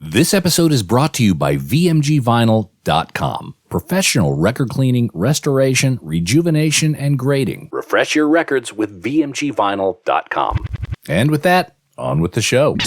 This episode is brought to you by VMGVinyl.com. Professional record cleaning, restoration, rejuvenation, and grading. Refresh your records with VMGVinyl.com. And with that, on with the show.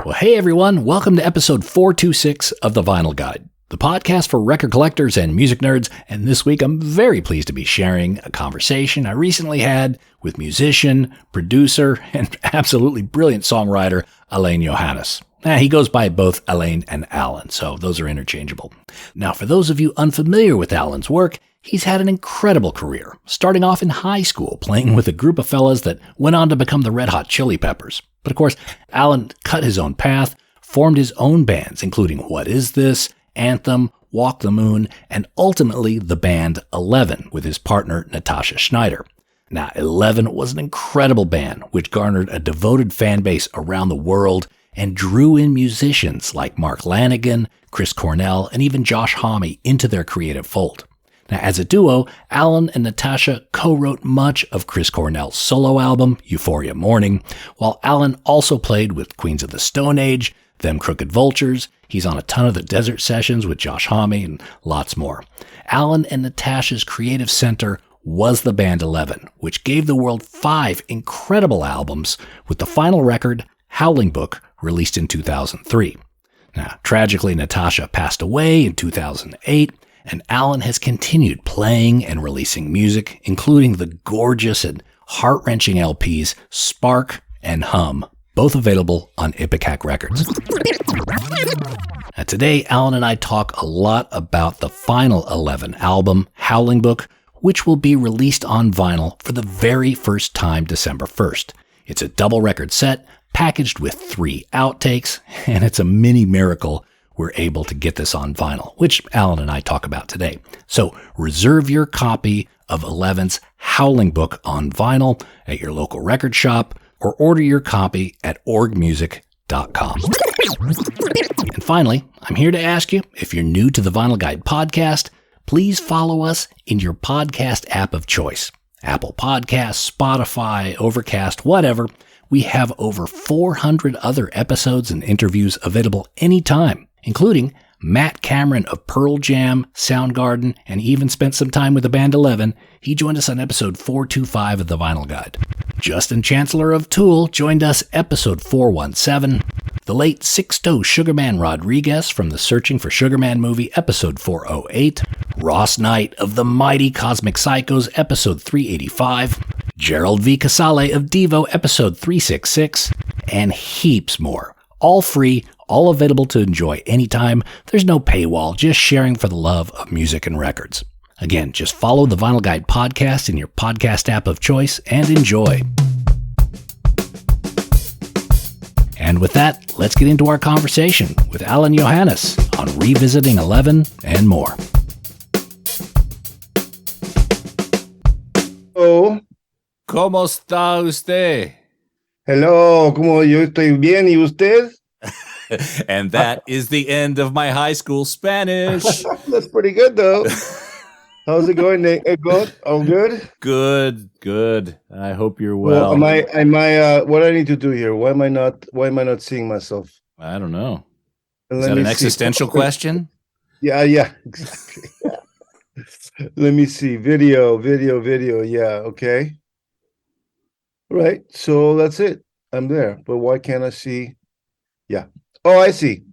Well, hey everyone, welcome to episode 426 of The Vinyl Guide, the podcast for record collectors and music nerds. And this week, I'm very pleased to be sharing a conversation I recently had with musician, producer, and absolutely brilliant songwriter Alain Johannes. He goes by both Alain and Alan, so those are interchangeable. Now, for those of you unfamiliar with Alan's work, he's had an incredible career, starting off in high school playing with a group of fellas that went on to become the Red Hot Chili Peppers. But of course, Alan cut his own path, formed his own bands, including What Is This?, Anthem, Walk the Moon, and ultimately the band 11 with his partner Natasha Schneider. Now, 11 was an incredible band which garnered a devoted fan base around the world and drew in musicians like Mark Lanegan, Chris Cornell, and even Josh Homme into their creative fold. Now, as a duo, Alan and Natasha co-wrote much of Chris Cornell's solo album, Euphoria Mourning, while Alan also played with Queens of the Stone Age, Them Crooked Vultures. He's on a ton of the Desert Sessions with Josh Homme and lots more. Alan and Natasha's creative center was the band 11, which gave the world 5 incredible albums, with the final record, Howling Book, released in 2003. Now, tragically, Natasha passed away in 2008, and Alan has continued playing and releasing music, including the gorgeous and heart-wrenching LPs Spark and Hum, both available on Ipecac Records. Now, today, Alan and I talk a lot about the final 11 album, Howling Book, which will be released on vinyl for the very first time December 1st. It's a double record set packaged with 3 outtakes, and it's a mini miracle we're able to get this on vinyl, which Alan and I talk about today. So reserve your copy of 11's Howling Book on vinyl at your local record shop, or order your copy at orgmusic.com. And finally, I'm here to ask you, if you're new to the Vinyl Guide podcast, please follow us in your podcast app of choice. Apple Podcasts, Spotify, Overcast, whatever. We have over 400 other episodes and interviews available anytime, including Matt Cameron of Pearl Jam, Soundgarden, and even spent some time with the band 11. He joined us on episode 425 of the Vinyl Guide. Justin Chancellor of Tool joined us episode 417. The late Sixto Sugarman Rodriguez from the Searching for Sugarman movie, episode 408. Ross Knight of the Mighty Cosmic Psychos, episode 385. Gerald V. Casale of Devo, episode 366. And heaps more. All free, all available to enjoy anytime. There's no paywall, just sharing for the love of music and records. Again, just follow the Vinyl Guide podcast in your podcast app of choice and enjoy. And with that, let's get into our conversation with Alain Johannes on revisiting 11 and more. Hello. ¿Cómo está usted? Hello, ¿cómo yo estoy bien y usted? And that is the end of my high school Spanish. That's pretty good though. How's it going, Nate? Good? All good? Good. I hope you're well. Am I what do I need to do here? Why am I not seeing myself? I don't know. Is that an existential question? Yeah, exactly. Let me see. Video. Yeah, okay. Right. So that's it. I'm there. But why can't I see? Yeah. Oh, I see.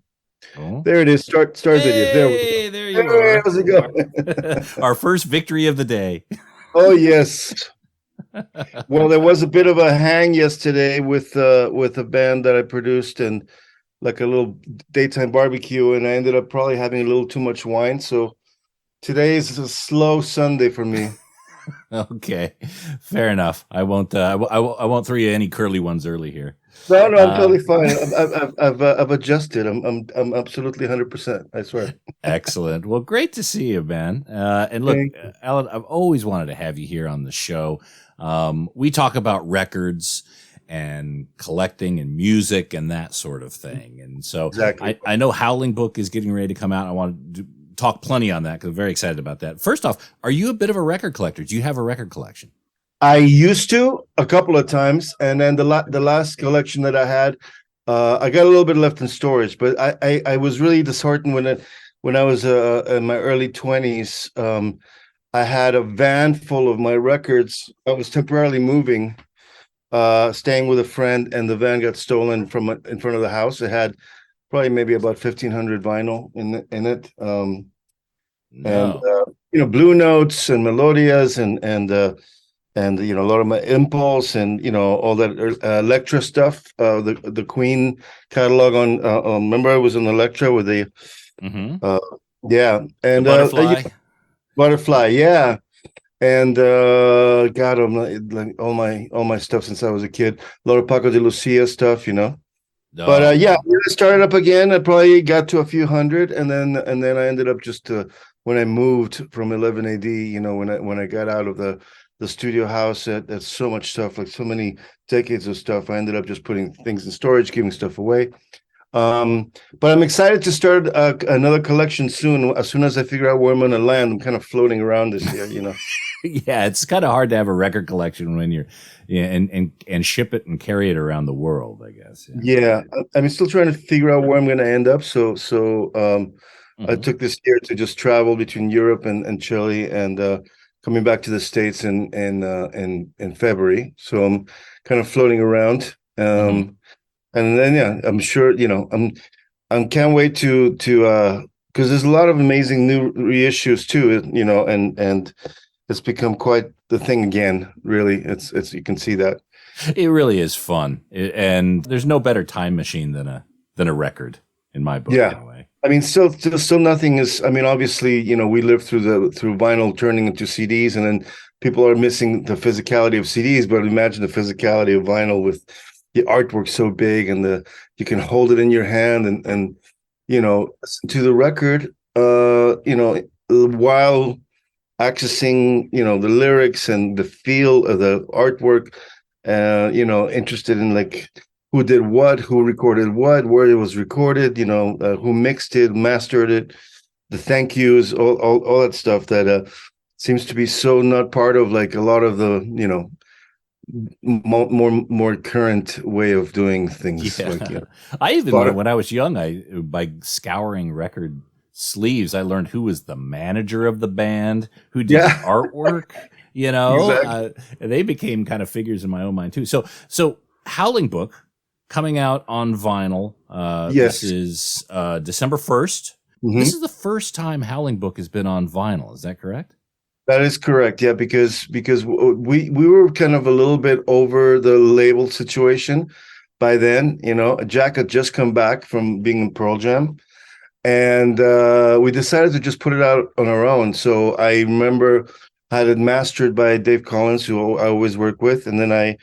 Oh. There it is. Start video. There we go. There you are. How's it going? Our first victory of the day. Oh, yes. Well, there was a bit of a hang yesterday with a band that I produced and like a little daytime barbecue, and I ended up probably having a little too much wine. So today is a slow Sunday for me. Okay, fair enough. I won't throw you any curly ones early here. No, I'm totally fine. I've adjusted. I'm absolutely 100%. I swear. Excellent. Well, great to see you, man. And look, Alan, I've always wanted to have you here on the show. We talk about records and collecting and music and that sort of thing. And so exactly. I know Howling Book is getting ready to come out. I want to talk plenty on that because I'm very excited about that. First off, are you a bit of a record collector? Do you have a record collection? I used to a couple of times, and then the last collection that I had, I got a little bit left in storage, but I was really disheartened when I was in my early 20s. I had a van full of my records. I was temporarily moving, staying with a friend, and the van got stolen from in front of the house. It had probably maybe about 1,500 vinyl in it, and No. Blue Notes and Melodias and a lot of my Impulse and all that Electra stuff. The Queen catalog remember I was on Electra with the Mm-hmm. uh, yeah, The and butterfly. Butterfly, yeah. And God, I'm like all my stuff since I was a kid. A lot of Paco de Lucia stuff. But Oh yeah, man. when I started up again, I probably got to a few hundred, and then I ended up just when I moved from 11 AD, when I got out of the studio house at so much stuff, like so many decades of stuff, I ended up just putting things in storage, giving stuff away. But I'm excited to start another collection soon. As soon as I figure out where I'm going to land, I'm kind of floating around this year. Yeah, it's kind of hard to have a record collection when you're, yeah, and ship it and carry it around the world, I guess. Yeah, I'm still trying to figure out where I'm going to end up. So I Mm-hmm. took this year to just travel between Europe and Chile, and coming back to the States in February. So I'm kind of floating around. Mm-hmm. And then yeah, I'm sure I'm can't wait to because there's a lot of amazing new reissues too. And it's become quite the thing again. Really, it's you can see that. It really is fun, and there's no better time machine than a record in my book, Yeah. anyway. I mean, still nothing is. I mean, obviously, we lived through vinyl turning into CDs, and then people are missing the physicality of CDs. But imagine the physicality of vinyl with the artwork so big, and you can hold it in your hand and listen to the record. While accessing the lyrics and the feel of the artwork. Interested in like who did what, who recorded what, where it was recorded, who mixed it, mastered it, the thank yous, all that stuff that seems to be so not part of like a lot of the more current way of doing things. Like Yeah, I even learned Spotify. when I was young. I by scouring record sleeves, I learned who was the manager of the band, who did the Yeah, artwork. exactly. They became kind of figures in my own mind too. So Howling Book coming out on vinyl. This Yes. is December 1st. This Hmm. is the first time Howling Book has been on vinyl. Is that correct? That is correct. Yeah, because we were kind of a little bit over the label situation by then. Jack had just come back from being in Pearl Jam, and we decided to just put it out on our own. So I remember I had it mastered by Dave Collins, who I always work with, and then I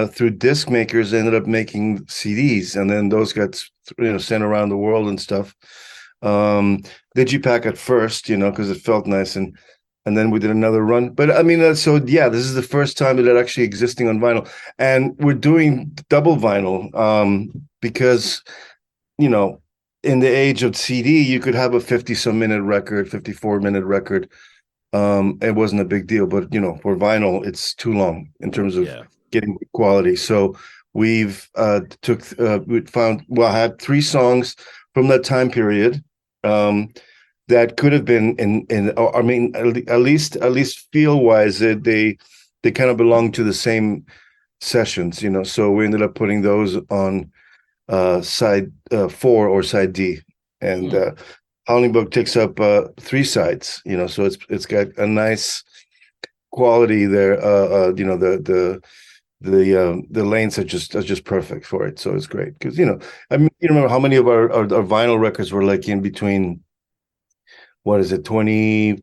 through disc makers ended up making CDs, and then those got sent around the world and stuff. Digipack at first, because it felt nice, and then we did another run. But I mean, so yeah, this is the first time that it actually existing on vinyl, and we're doing double vinyl because you know in the age of CD, you could have a 50-some minute record, 54-minute record. It wasn't a big deal, but for vinyl, it's too long in terms of Yeah. getting good quality. So we've we found I had 3 songs from that time period. That could have been in I mean at least feel wise they kind of belong to the same sessions. So we ended up putting those on side 4 or side D, and Hmm. Howling Book takes up 3 sides. So it's got a nice quality there. The lanes are just perfect for it, so it's great because I mean you remember how many of our vinyl records were like in between, what is it, 20,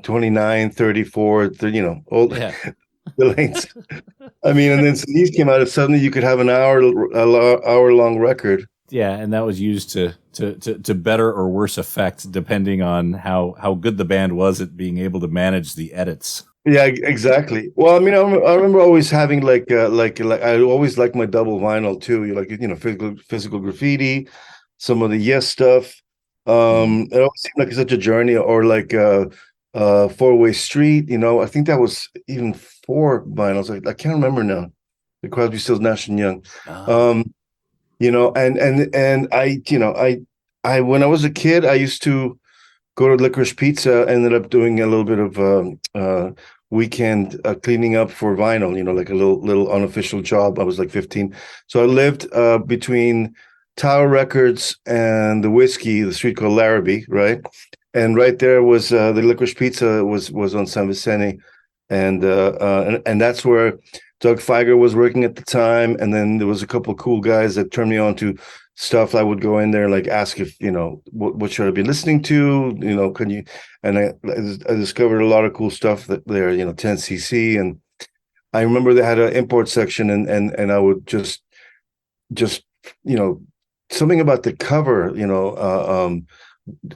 29, 34, 30, all Yeah. the lanes. I mean, and then these came out, and suddenly you could have an hour long record. Yeah, and that was used to better or worse effect depending on how good the band was at being able to manage the edits. Yeah, exactly. Well, I mean, I remember always having like I always like my double vinyl too. You like physical graffiti, some of the Yes stuff. Hmm. It always seemed like such a journey, or like Four-Way Street. I think that was even 4 vinyls. I can't remember now. The Crosby, Stills, Nash and Young. Oh. Um, and I when I was a kid, I used to go to Licorice Pizza. Ended up doing a little bit of weekend cleaning up for vinyl, like a little unofficial job. I was like 15, so I lived between Tower Records and the Whiskey, the street called Larrabee, right? And right there was the Licorice Pizza was on San Vicente, and that's where Doug Feiger was working at the time. And then there was a couple of cool guys that turned me on to stuff. I would go in there, like ask if, what should I be listening to? Can you? And I discovered a lot of cool stuff there, 10cc. And I remember they had an import section, and I would just, something about the cover,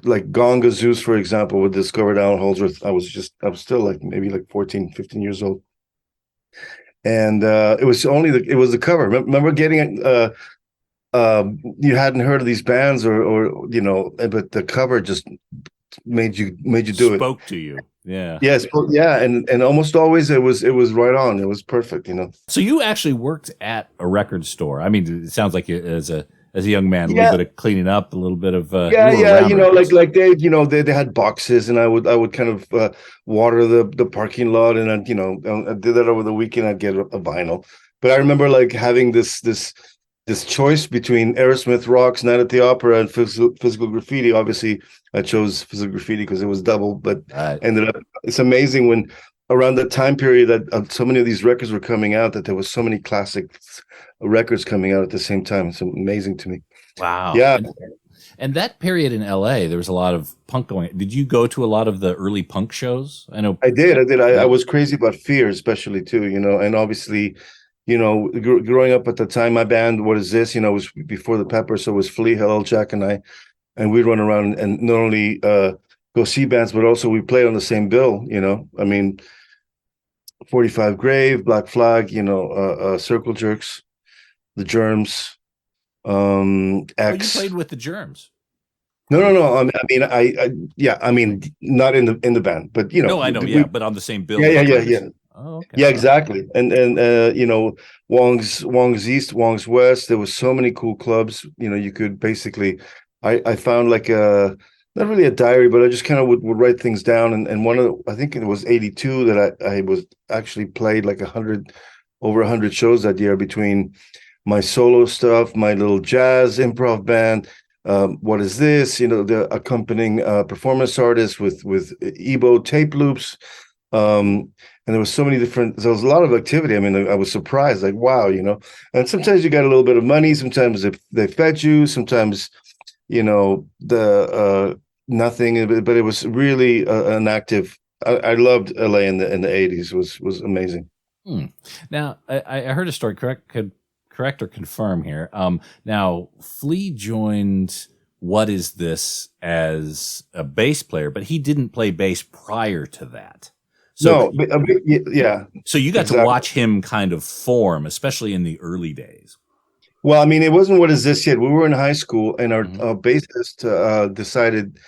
like Gonga Zeus, for example, with discovered Alan Holdsworth. I was still like maybe like 14, 15 years old. And it was the cover. Remember getting you hadn't heard of these bands or but the cover just made you do it. Spoke to you. Yeah. Yes. Yeah. And almost always it was right on. It was perfect, So you actually worked at a record store. I mean, it sounds like as a young man, a little bit of cleaning up, a little bit of like they had boxes, and I would kind of water the parking lot, and I did that over the weekend. I'd get a vinyl. But I remember like having this choice between Aerosmith Rocks, Night at the Opera, and Physical Graffiti. Obviously, I chose Physical Graffiti because it was double, but ended up. It's amazing when around the time period that so many of these records were coming out, that there was so many classic records coming out at the same time. It's amazing to me. Wow. Yeah. And that period in LA, there was a lot of punk going. Did you go to a lot of the early punk shows? I know. I did. I was crazy about Fear, especially too, and obviously, growing up at the time, my band, What Is This, was before the Pepper. So it was Flea, Hello, Jack, and I, and we'd run around and not only go see bands, but also we played on the same bill, I mean, 45 Grave, Black Flag, Circle Jerks, the Germs, X. Oh, you played with the Germs? No. I mean, not in the band, but No, I know, but on the same bill. Yeah. Oh, okay. Yeah, exactly. And Wong's East, Wong's West. There was so many cool clubs. You could basically. I found like not really a diary, but I just kind of would write things down. And I think it was 82 that I was actually played like over 100 shows that year between my solo stuff, my little jazz improv band. What Is This? The accompanying performance artist with Ebo tape loops. And there was so many there was a lot of activity. I mean, I was surprised, like, wow, and sometimes you got a little bit of money. Sometimes they fed you. Sometimes, the nothing, but it was really an active. I loved LA in the 80s. Was amazing. Now, I heard a story, correct or confirm here. Now, Flea joined What Is This as a bass player, but he didn't play bass prior to that. So, yeah. So you got to watch him kind of form, especially in the early days. Well, I mean, it wasn't What Is This yet. We were in high school, and our bassist decided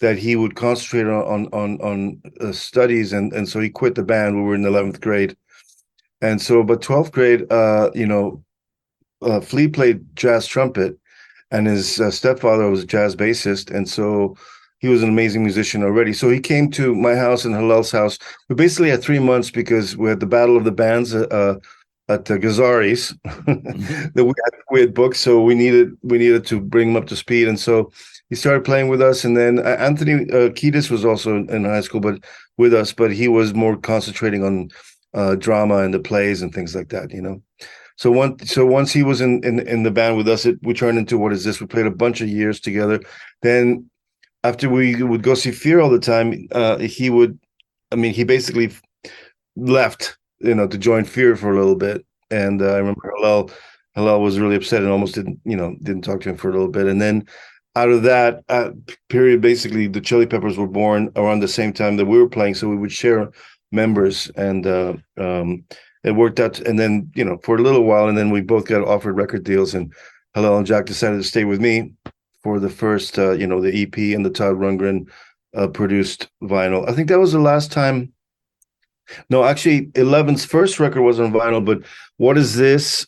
that he would concentrate on studies, and so he quit the band. We were in 11th grade, and so but 12th grade, Flea played jazz trumpet, and his stepfather was a jazz bassist, and so he was an amazing musician already. So he came to my house and Hilal's house. We basically had 3 months because we had the Battle of the Bands at the Gazzari's that we had booked. So we needed to bring him up to speed. And so he started playing with us. And then Anthony Kiedis was also in high school, but with us, but he was more concentrating on drama and the plays and things like that, So once he was in the band with us, we turned into What Is This? We played a bunch of years together. Then after we would go see Fear all the time, he basically left, to join Fear for a little bit. And I remember Halal was really upset and almost didn't talk to him for a little bit. And then out of that period, basically the Chili Peppers were born around the same time that we were playing. So we would share members, and it worked out. And then, for a little while, and then we both got offered record deals, and Halal and Jack decided to stay with me for the first, the EP and the Todd Rundgren produced vinyl. I think that was the last time No, actually, 11's first record was on vinyl, but What Is This?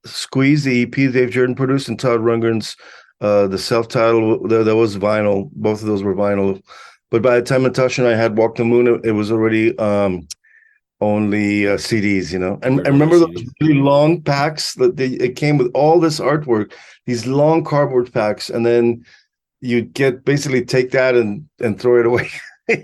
Squeeze, the EP Dave Jordan produced, and Todd Rundgren's the self-titled, that was vinyl. Both of those were vinyl. But by the time Natasha and I had Walk the Moon, it was already only CDs, you know. And I remember those really long packs that it came with all this artwork, these long cardboard packs, and then you get basically take that and throw it away.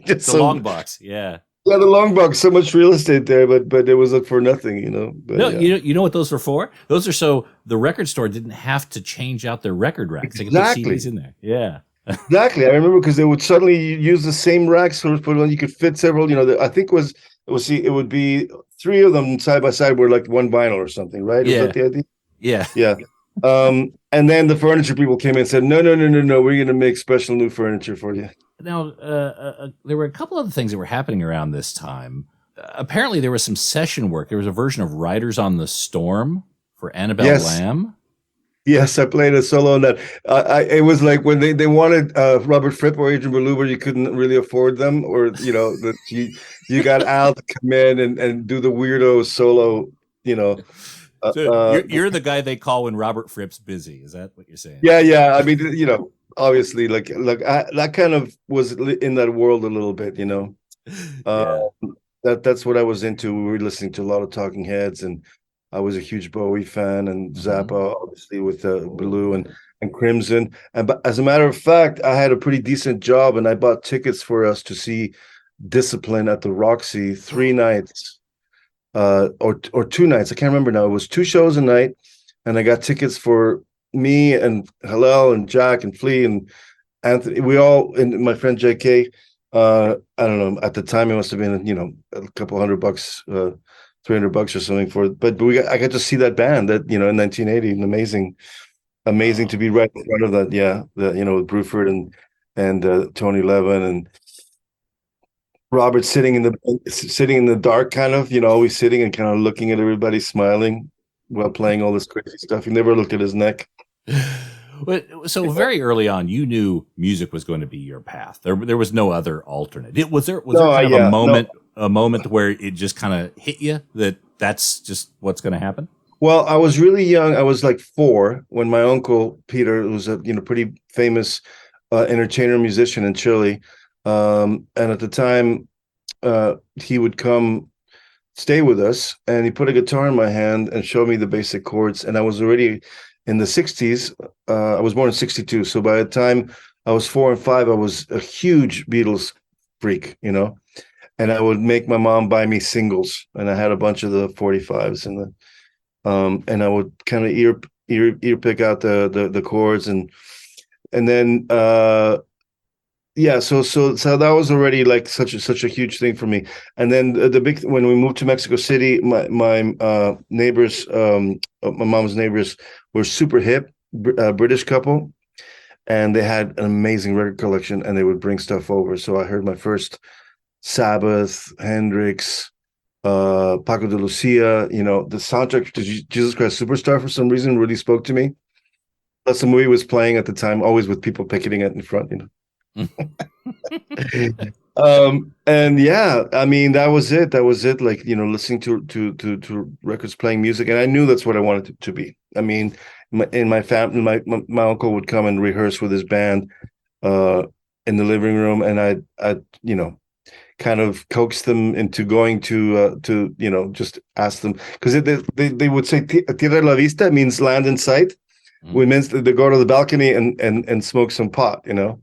Just the long box, yeah. Yeah, the long box, so much real estate there, but it was for nothing, you know. But, no, yeah. You know what those were for? Those are so the record store didn't have to change out their record racks. They could put CDs in there. Yeah. Exactly. I remember because they would suddenly use the same racks, so you could fit several, you know, I think it would be 3 of them side by side were like one vinyl or something, right? Yeah. Is that the idea? Yeah. Yeah. And then the furniture people came in and said, no, we're going to make special new furniture for you. Now, there were a couple other things that were happening around this time. Apparently, there was some session work. There was a version of Riders on the Storm for Annabelle Lamb. Yes, I played a solo on that. It was like when they wanted Robert Fripp or Adrian Belew, but you couldn't really afford them, or you know that you got Al to come in and do the weirdo solo, you know. So you're the guy they call when Robert Fripp's busy. Is that what you're saying? Yeah. I mean, you know, obviously, like that kind of was in that world a little bit, you know. That's what I was into. We were listening to a lot of Talking Heads, and I was a huge Bowie fan, and Zappa, obviously, with Blue and Crimson. But as a matter of fact, I had a pretty decent job, and I bought tickets for us to see Discipline at the Roxy 3 nights, or 2 nights. I can't remember now. It was 2 shows a night, and I got tickets for me and Hillel and Jack and Flea and Anthony. We all, and my friend JK. I don't know. At the time, it must have been, you know, a couple $100, $300 or something for it. But I got to see that band that, you know, in 1980, amazing to be right in front of that. Yeah, you know, with Bruford and Tony Levin and Robert sitting in the dark, kind of, you know, always sitting and kind of looking at everybody, smiling while playing all this crazy stuff. He never looked at his neck. But so very early on, you knew music was going to be your path. There was no other alternate. Was there kind of a moment where it just kind of hit you that that's just what's going to happen? Well, I was really young. I was like 4 when my uncle Peter, who was a pretty famous entertainer, musician in Chile, and at the time he would come stay with us, and he put a guitar in my hand and showed me the basic chords. And I was already in the 60s. I was born in 62. So by the time I was 4 and 5, I was a huge Beatles freak, you know, and I would make my mom buy me singles, and I had a bunch of the 45s and I would kind of ear pick out the chords and then so that was already like such a huge thing for me. And then when we moved to Mexico City, my neighbors, my mom's neighbors, were super hip, British couple, and they had an amazing record collection, and they would bring stuff over. So I heard my first Sabbath, Hendrix, Paco de Lucia. You know, the soundtrack to Jesus Christ Superstar for some reason really spoke to me. Plus, the movie was playing at the time, always with people picketing it in front, you know. And yeah, I mean, that was it. Like, you know, listening to records, playing music, and I knew that's what I wanted to be. I mean, in my family, my uncle would come and rehearse with his band in the living room, and I you know, kind of coax them into going to you know, just ask them, because they would say tierra la vista means land in sight. Which means they go to the balcony and smoke some pot, you know.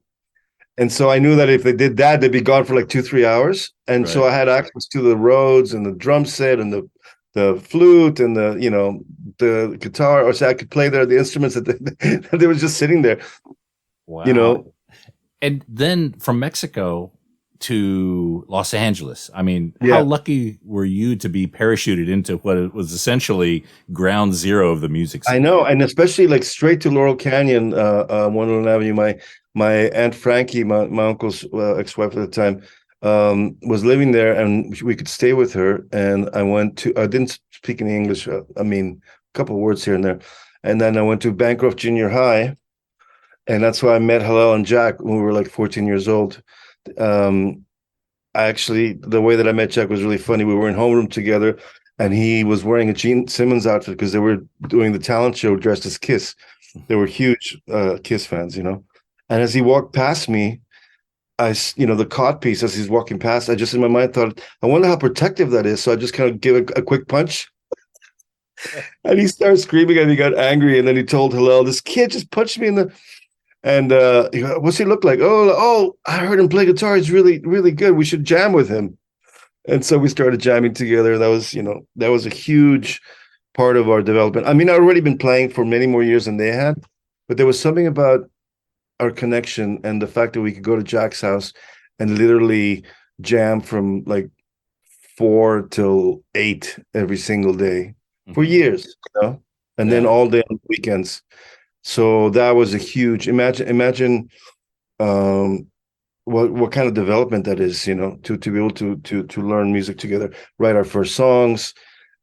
And so I knew that if they did that, they'd be gone for like 2-3 hours. And so I had access to the Rhodes and the drum set and the flute and the, you know, the guitar, or so I could play the instruments that they were just sitting there. Wow. You know. And then from Mexico to Los Angeles. I mean, how lucky were you to be parachuted into what was essentially ground zero of the music scene? I know, and especially like straight to Laurel Canyon, 101 Avenue. My Aunt Frankie, my uncle's ex-wife at the time, was living there, and we could stay with her. And I didn't speak any English. I mean, a couple of words here and there. And then I went to Bancroft Junior High, and that's why I met Hillel and Jack when we were like 14 years old. the way that I met Jack was really funny. We were in homeroom together, and he was wearing a Gene Simmons outfit because they were doing the talent show dressed as Kiss. They were huge Kiss fans, you know. And as he walked past me, the cod piece as he's walking past, I just in my mind thought, I wonder how protective that is. So I just kind of give a quick punch. And he started screaming and he got angry. And then he told Hillel, this kid just punched me in the. And he goes, what's he look like? Oh, I heard him play guitar. He's really, really good. We should jam with him. And so we started jamming together. That was a huge part of our development. I mean, I'd already been playing for many more years than they had, but there was something about our connection and the fact that we could go to Jack's house and literally jam from like 4 till 8 every single day for years, you know, and then all day on weekends. So that was a huge imagine what kind of development that is, you know, to be able to learn music together, write our first songs,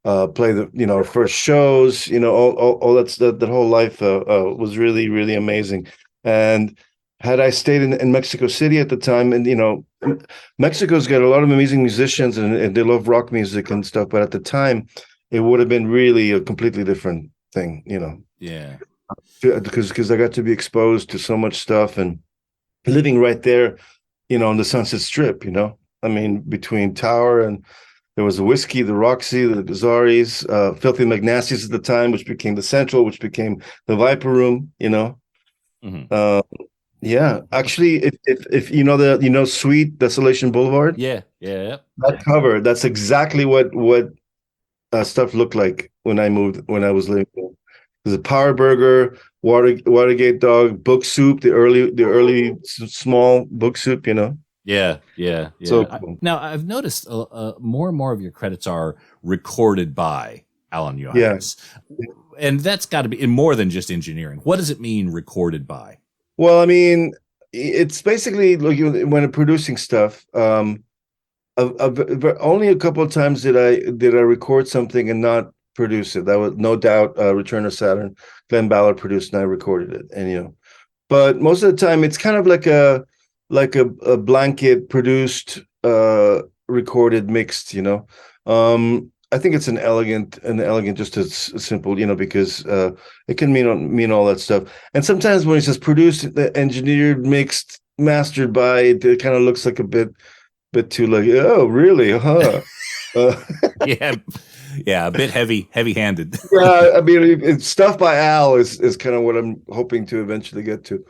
play our first shows, you know, all that whole life was really, really amazing. And had I stayed in Mexico City at the time, and, you know, Mexico's got a lot of amazing musicians and they love rock music and stuff, but at the time it would have been really a completely different thing, you know. Yeah. Because I got to be exposed to so much stuff and living right there, you know, on the Sunset Strip, you know. I mean, between Tower and there was the Whiskey, the Roxy, the Gazaris, Filthy McNasties at the time, which became the Central, which became the Viper Room, you know. Yeah, actually, if you know Sweet Desolation Boulevard, that cover, that's exactly what stuff looked like when I was living there. There's a Power Burger, Watergate Dog, Book Soup, the early small Book Soup, you know. Yeah. So cool. Now I've noticed more and more of your credits are recorded by Alain Johannes, and that's got to be in more than just engineering. What does it mean, recorded by? Well, I mean, it's basically like when producing stuff. Only a couple of times did I record something and not produce it. That was no doubt Return of Saturn. Glenn Ballard produced and I recorded it, and you know. But most of the time, it's kind of like a blanket produced, recorded, mixed. You know. I think it's an elegant, just as simple, you know, because it can mean all that stuff. And sometimes when it says produced, engineered, mixed, mastered by, it kind of looks like a bit too like, oh, really, huh? A bit heavy-handed. Yeah, I mean, it's stuff by Al is kind of what I'm hoping to eventually get to.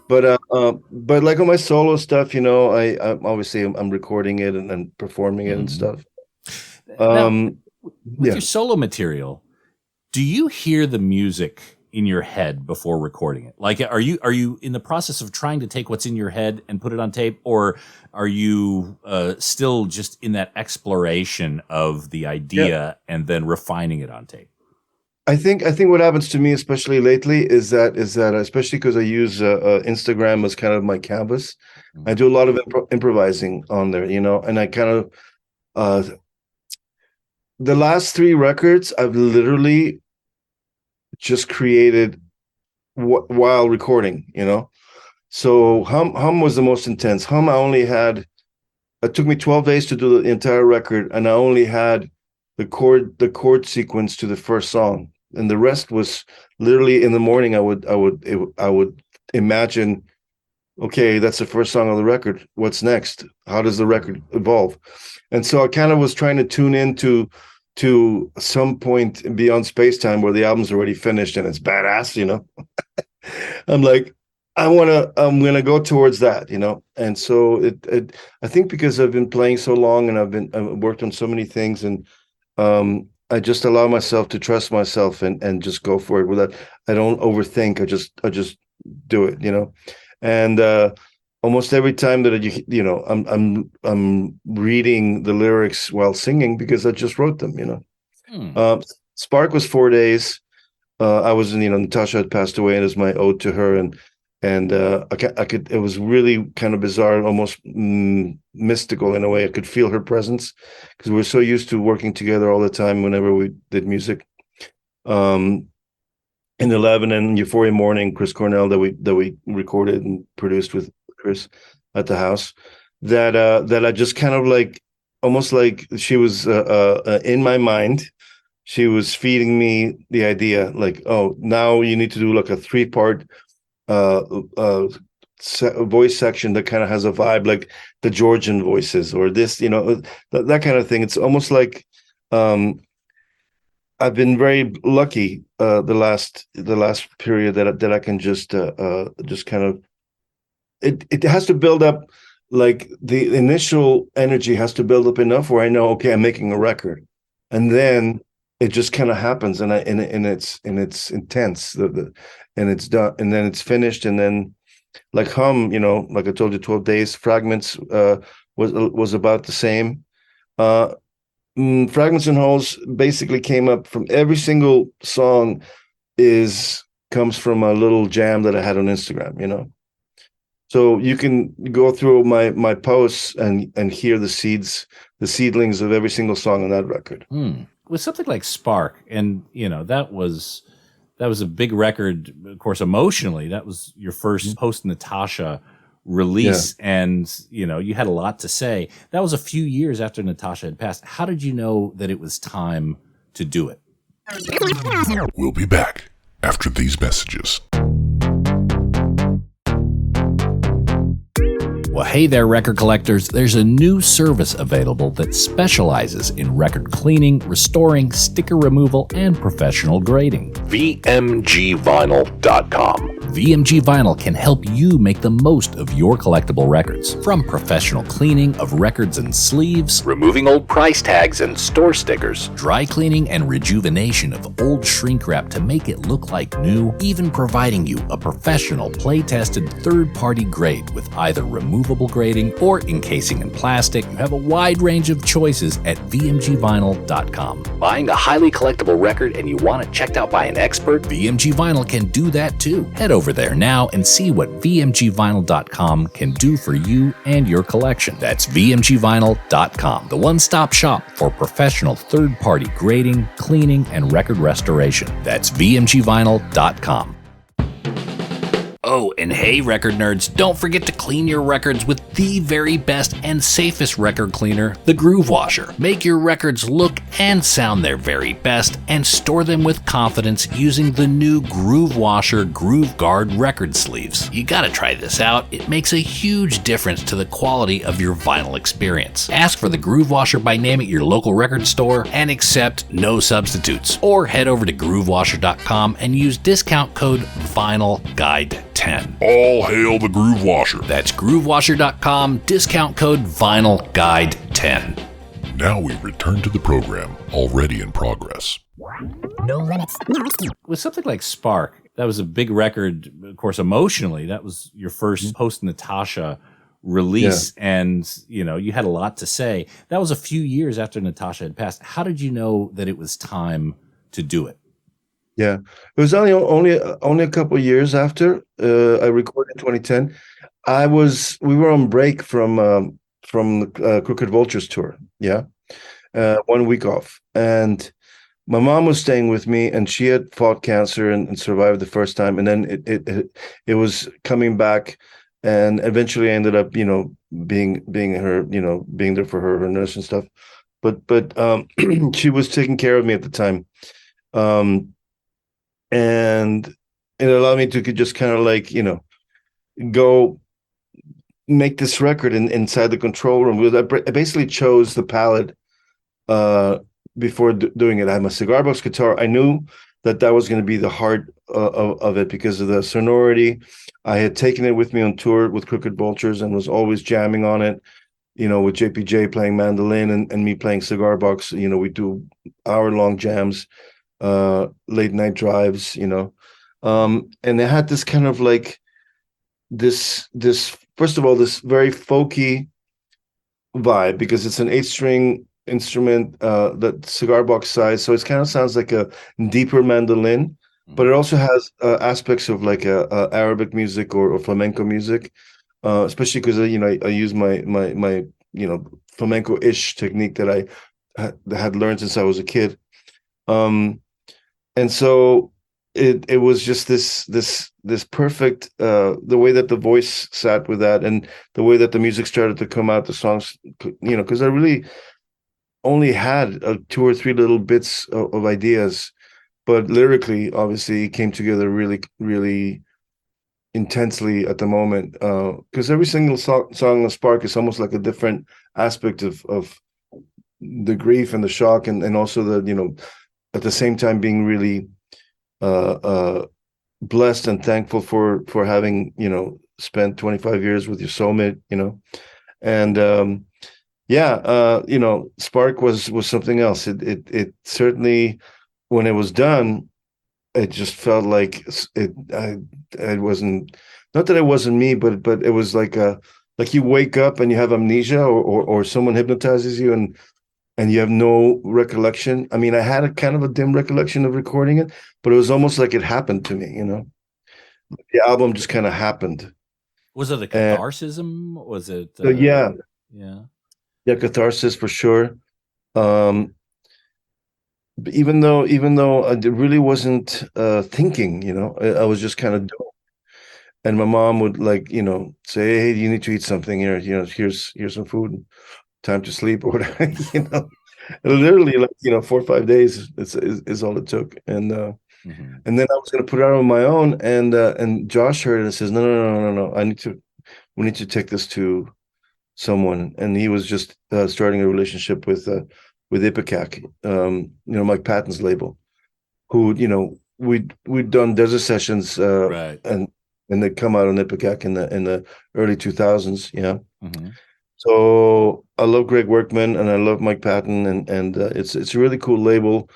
But like on my solo stuff, you know, I'm obviously I'm recording it and performing it and stuff. Now, with your solo material, do you hear the music in your head before recording it? Like, are you in the process of trying to take what's in your head and put it on tape, or are you still just in that exploration of the idea and then refining it on tape? I think what happens to me, especially lately, is that especially because I use Instagram as kind of my canvas, I do a lot of improvising on there, you know, and I kind of the last 3 records I've literally just created while recording, you know. So Hum was the most intense. Hum, it took me 12 days to do the entire record, and I only had the chord sequence to the first song, and the rest was literally in the morning. I would imagine, okay, that's the first song on the record. What's next? How does the record evolve? And so I kind of was trying to tune into some point beyond space-time where the album's already finished and it's badass, you know. I'm like, I'm gonna go towards that, you know. And so I think because I've been playing so long and I've worked on so many things, and I just allow myself to trust myself and just go for it with that. I don't overthink. I just do it, you know. And almost every time that you know, I'm reading the lyrics while singing because I just wrote them, you know. Spark was 4 days. I was in, you know, Natasha had passed away, and it was my ode to her, and I could. It was really kind of bizarre, almost mystical in a way. I could feel her presence because we were so used to working together all the time whenever we did music. In 11 and Euphoria Mourning, Chris Cornell that we recorded and produced with Chris at the house. that I just kind of like, almost like she was in my mind. She was feeding me the idea, like, oh, now you need to do like a 3-part voice section that kind of has a vibe like the Georgian voices, or this, that kind of thing. It's almost like I've been very lucky the last period that I can just kind of, it has to build up, like the initial energy has to build up enough where I know, okay, I'm making a record, and then it just kind of happens, and it's intense, and it's done, and then it's finished, and then like like I told you, 12 Days, Fragments was about the same. Fragments and Holes basically came up from every single song comes from a little jam that I had on Instagram, So you can go through my posts and hear the seedlings of every single song on that record. With something like Spark, and that was a big record, of course, emotionally. That was your first post Natasha release, and you had a lot to say. That was a few years after Natasha had passed. How did you know that it was time to do it? We'll be back after these messages. Well, hey there, record collectors. There's a new service available that specializes in record cleaning, restoring, sticker removal, and professional grading. VMGVinyl.com. VMG Vinyl can help you make the most of your collectible records. From professional cleaning of records and sleeves, Removing old price tags and store stickers. dry cleaning and rejuvenation of old shrink wrap to make it look like new, even providing you a professional play-tested third-party grade with either removable grading or encasing in plastic. You have a wide range of choices at VMGVinyl.com. Buying a highly collectible record and you want it checked out by an expert? VMG Vinyl can do that too. Head over there now and see what VMGVinyl.com can do for you and your collection. That's VMGVinyl.com, the one-stop shop for professional third-party grading, cleaning, and record restoration. That's VMGVinyl.com. Oh, and hey, record nerds, don't forget to clean your records with the very best and safest record cleaner, the Groove Washer. Make your records look and sound their very best and store them with confidence using the new Groove Washer Groove Guard record sleeves. You gotta try this out. It makes a huge difference to the quality of your vinyl experience. Ask for the Groove Washer by name at your local record store and accept no substitutes. Or head over to groovewasher.com and use discount code VINYLGUIDE10. All hail the Groove Washer. That's groovewasher.com, discount code VINYLGUIDE10. Now we return to the program, already in progress. No limits. With something like Spark, that was a big record, of course, emotionally. That was your first post Natasha release, and you had a lot to say. That was a few years after Natasha had passed. How did you know that it was time to do it? Yeah, it was only a couple of years after I recorded in 2010. We were on break from the Crooked Vultures tour. Yeah, 1 week off, and my mom was staying with me, and she had fought cancer and survived the first time, and then it was coming back, and eventually I ended up being her being there for her nurse and stuff, but she was taking care of me at the time. And it allowed me to just kind of like, go make this record inside the control room. I basically chose the palette before doing it. I had my cigar box guitar. I knew that was going to be the heart of it because of the sonority. I had taken it with me on tour with Crooked Vultures and was always jamming on it, with JPJ playing mandolin and me playing cigar box. We do hour-long jams. Late night drives, and they had this kind of like this first of all, this very folky vibe because it's an 8-string instrument, that cigar box size, so it kind of sounds like a deeper mandolin, but it also has aspects of like a Arabic music or flamenco music, especially because I use my flamenco-ish technique that I had learned since I was a kid. And so it was just this perfect the way that the voice sat with that, and the way that the music started to come out, the songs, because I really only had 2 or 3 little bits of ideas, but lyrically, obviously, it came together really, really intensely at the moment. Because every single song on Spark is almost like a different aspect of the grief and the shock, and also the at the same time being really blessed and thankful for having spent 25 years with your soulmate, and Spark was something else. It certainly, when it was done, it just felt like it wasn't, not that it wasn't me, but it was like you wake up and you have amnesia, or someone hypnotizes you and you have no recollection. I mean, I had a kind of a dim recollection of recording it, but it was almost like it happened to me, The album just kind of happened. Was it a catharsis? Was it? Yeah. Yeah, catharsis for sure. Even though I really wasn't thinking, I was just kind of doing. And my mom would say, "Hey, you need to eat something here. Here's some food. Time to sleep," or whatever. Literally 4 or 5 days is all it took. And and then I was going to put it out on my own, and Josh heard it and says, no, we need to take this to someone. And he was just starting a relationship with Ipecac, Mike Patton's label, who we'd done desert sessions, right, and they come out on Ipecac in the early 2000s. Mm-hmm. So I love Greg Workman and I love Mike Patton, and it's a really cool label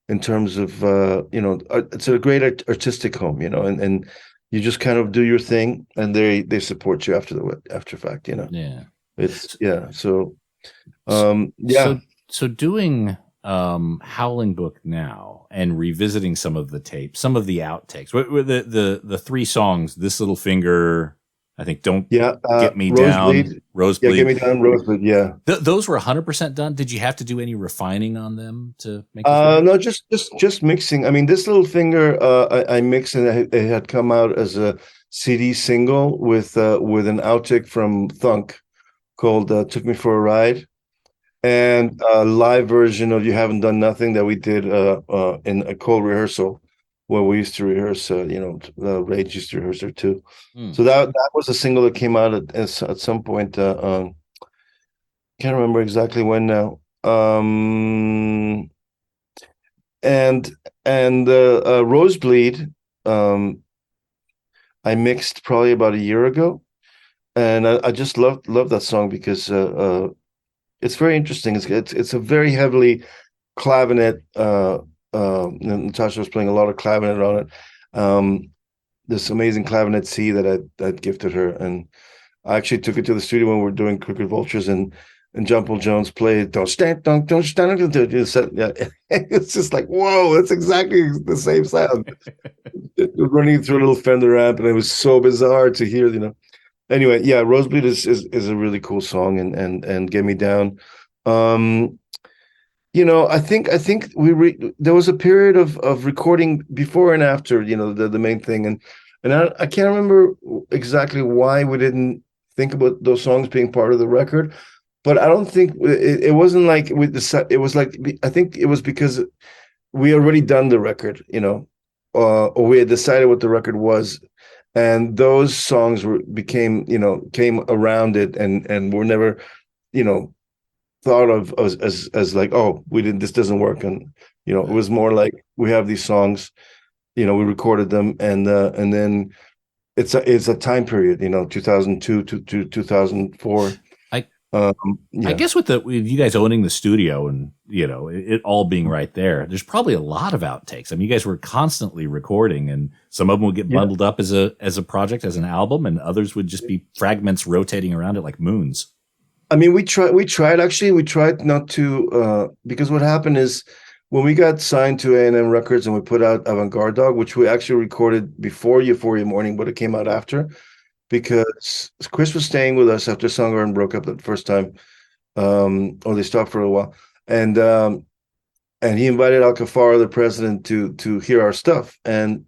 in terms of it's a great artistic home, and you just kind of do your thing, and they support you after fact, Yeah, it's So So doing Howling Book now and revisiting some of the tapes, some of the outtakes, the 3 songs, This Little Finger, I think, Don't Get Me Down, Rosebleed. Yeah, Get Me Down, Rosebleed, yeah. Those were 100% done? Did you have to do any refining on them to make no, just mixing. I mean, This Little Finger, I mixed, and it had come out as a CD single with an outtake from Thunk called Took Me for a Ride, and a live version of You Haven't Done Nothing that we did in a cold rehearsal, where we used to rehearse. Rage used to rehearse there too. So that was a single that came out at some point. Can't remember exactly when now. And Rosebleed, I mixed probably about a year ago, and I just love that song because it's very interesting. It's a very heavily clavinet. Natasha was playing a lot of clavinet on it. This amazing clavinet C that I'd gifted her, and I actually took it to the studio when we were doing Crooked Vultures, and John Paul Jones played don't stand. Yeah, it's just like, whoa, that's exactly the same sound. Running through a little Fender amp, and it was so bizarre to hear, Anyway, yeah, Rosebleed is a really cool song, and Get Me Down. I think there was a period of recording before and after, the main thing, and I can't remember exactly why we didn't think about those songs being part of the record, but I don't think it wasn't like with the. It was like, I think it was because we already done the record, or we had decided what the record was, and those songs came around it, and were never, thought of as like, oh, this doesn't work, and it was more like, we have these songs, we recorded them, and then it's a time period, 2002 to 2004. I guess with you guys owning the studio and it all being right there, there's probably a lot of outtakes. I mean, you guys were constantly recording, and some of them would get bundled up as a project, as an album, and others would just be fragments rotating around it like moons. I mean, we tried not to, because what happened is, when we got signed to A&M Records and we put out AvantgardeDog, which we actually recorded before Euphoria Morning, but it came out after, because Chris was staying with us after Soundgarden broke up the first time, or they stopped for a while, and he invited Al Kafar, the president, to hear our stuff, and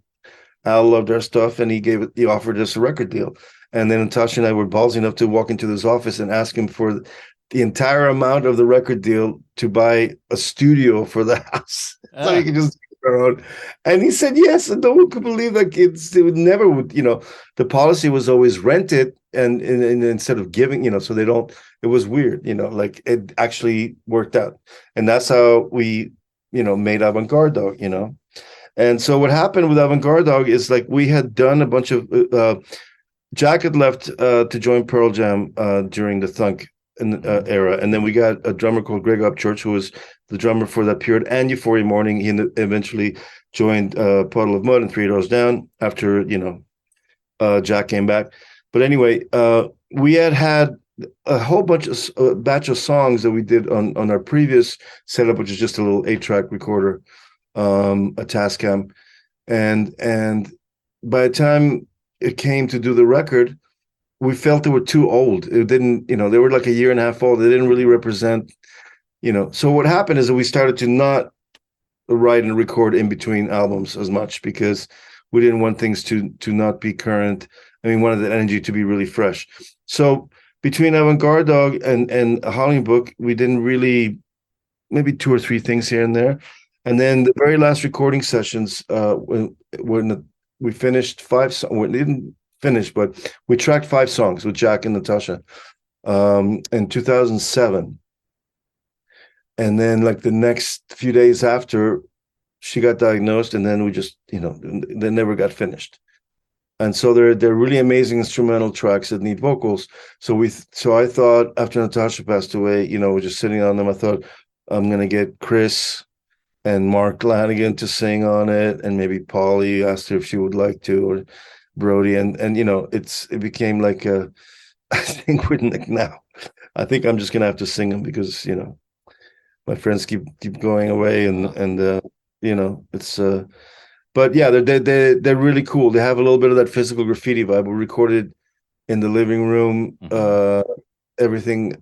Al loved our stuff, and he offered us a record deal. And then Natasha and I were ballsy enough to walk into his office and ask him for the entire amount of the record deal to buy a studio for the house, so he could just do our own. And he said yes, and no one could believe that it would never would. The policy was always rent it, and instead of giving, so they don't. It was weird, like it actually worked out, and that's how we, made AvantgardeDog, And so what happened with AvantgardeDog is like we had done a bunch of. Jack had left to join Pearl Jam during the Thunk era, and then we got a drummer called Greg Upchurch, who was the drummer for that period, and Euphoria Morning. He eventually joined Puddle of Mud and 3 Doors Down after Jack came back. But anyway, we had a whole batch of songs that we did on our previous setup, which is just a little 8-track recorder, a Tascam, and by the time it came to do the record, we felt they were too old. It didn't, they were like a year and a half old. They didn't really represent, So what happened is that we started to not write and record in between albums as much because we didn't want things to not be current. We wanted the energy to be really fresh. So between AvantgardeDog and Howling Book, we didn't really, maybe 2 or 3 things here and there. And then the very last recording sessions, when we finished 5 songs. We didn't finish, but we tracked 5 songs with Jack and Natasha in 2007. And then like the next few days after, she got diagnosed, and then we just, they never got finished. And so they're really amazing instrumental tracks that need vocals. So I thought after Natasha passed away, we're just sitting on them. I thought I'm gonna get Chris and Mark Lanigan to sing on it, and maybe Polly asked her if she would like to, or Brody, and it became like I think we're like now. I think I'm just gonna have to sing them because my friends keep going away, and it's but yeah, they're really cool. They have a little bit of that physical graffiti vibe. We recorded in the living room, everything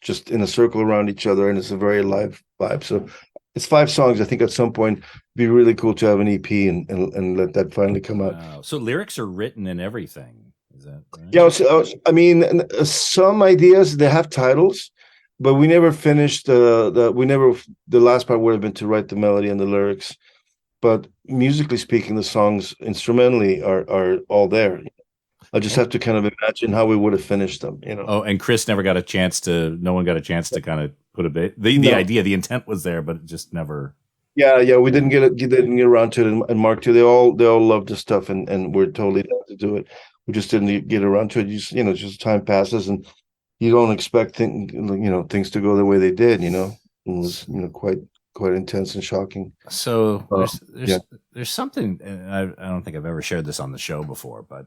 just in a circle around each other, and it's a very live vibe. So it's 5 songs. I think at some point it'd be really cool to have an EP and let that finally come out. Wow. So lyrics are written and everything. Is that right? Yeah. So, some ideas, they have titles, but we never finished the last part would have been to write the melody and the lyrics. But musically speaking, the songs instrumentally are all there. I just have to kind of imagine how we would have finished them, Oh, and Chris never got a chance to. No one got a chance to kind of put a bit. The idea, the intent was there, but it just never. Yeah, we didn't get around to it. And Mark too. They all loved the stuff, and we're totally down to do it. We just didn't get around to it. Just time passes, and you don't expect things to go the way they did. It was quite intense and shocking. So there's something, and I don't think I've ever shared this on the show before, but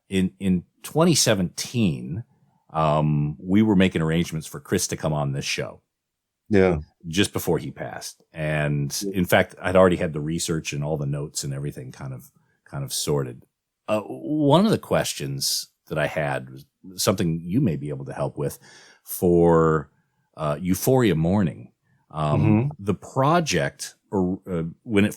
in 2017, we were making arrangements for Chris to come on this show. Yeah. Just before he passed. And in fact, I'd already had the research and all the notes and everything kind of sorted. One of the questions that I had was something you may be able to help with for Euphoria Mourning. The project, when it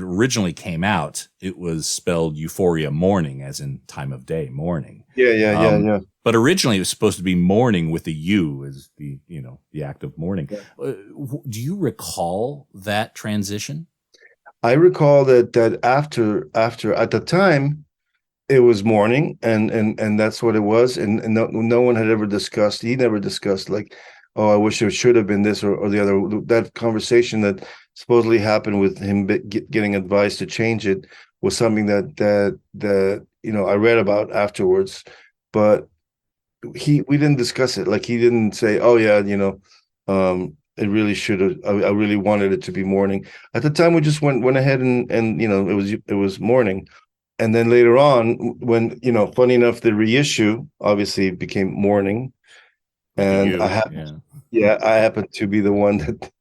originally came out, it was spelled Euphoria Mourning, as in time of day, morning. Yeah. But originally it was supposed to be mourning with a U, as the act of mourning. Yeah. Do you recall that transition? I recall that after at the time it was morning, and that's what it was, and no one had ever discussed. He never discussed like, oh, I wish it should have been this or the other. That conversation that supposedly happened with him getting advice to change it was something that I read about afterwards, but we didn't discuss it. Like he didn't say, oh yeah, it really should have. I really wanted it to be morning. At the time, we just went ahead and it was morning, and then later on, when funny enough, the reissue obviously became morning. And I happened to be the one that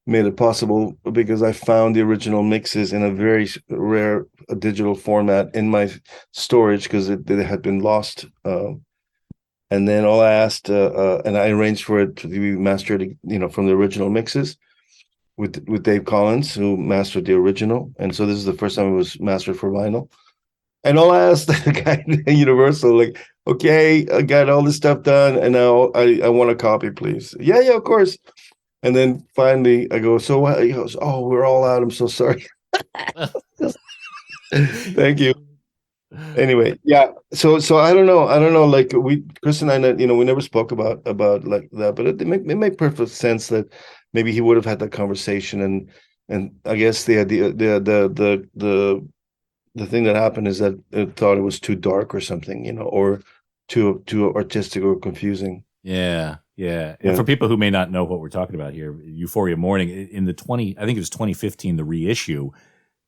made it possible because I found the original mixes in a very rare digital format in my storage because they had been lost. And then all I asked, and I arranged for it to be mastered, from the original mixes. with Dave Collins, who mastered the original, and so this is the first time it was mastered for vinyl. And I'll ask the guy at Universal, like, okay, I got all this stuff done, and now I want a copy, please. Yeah, of course. And then finally I go, so what? He goes, oh, we're all out. I'm so sorry. Thank you. Anyway, yeah. So I don't know. Like Chris and I, we never spoke about like that, but it made perfect sense that maybe he would have had that conversation, and I guess the idea, the thing that happened is that it thought it was too dark or something, or too artistic or confusing. Yeah. And for people who may not know what we're talking about here, Euphoria Mourning in I think it was 2015, the reissue,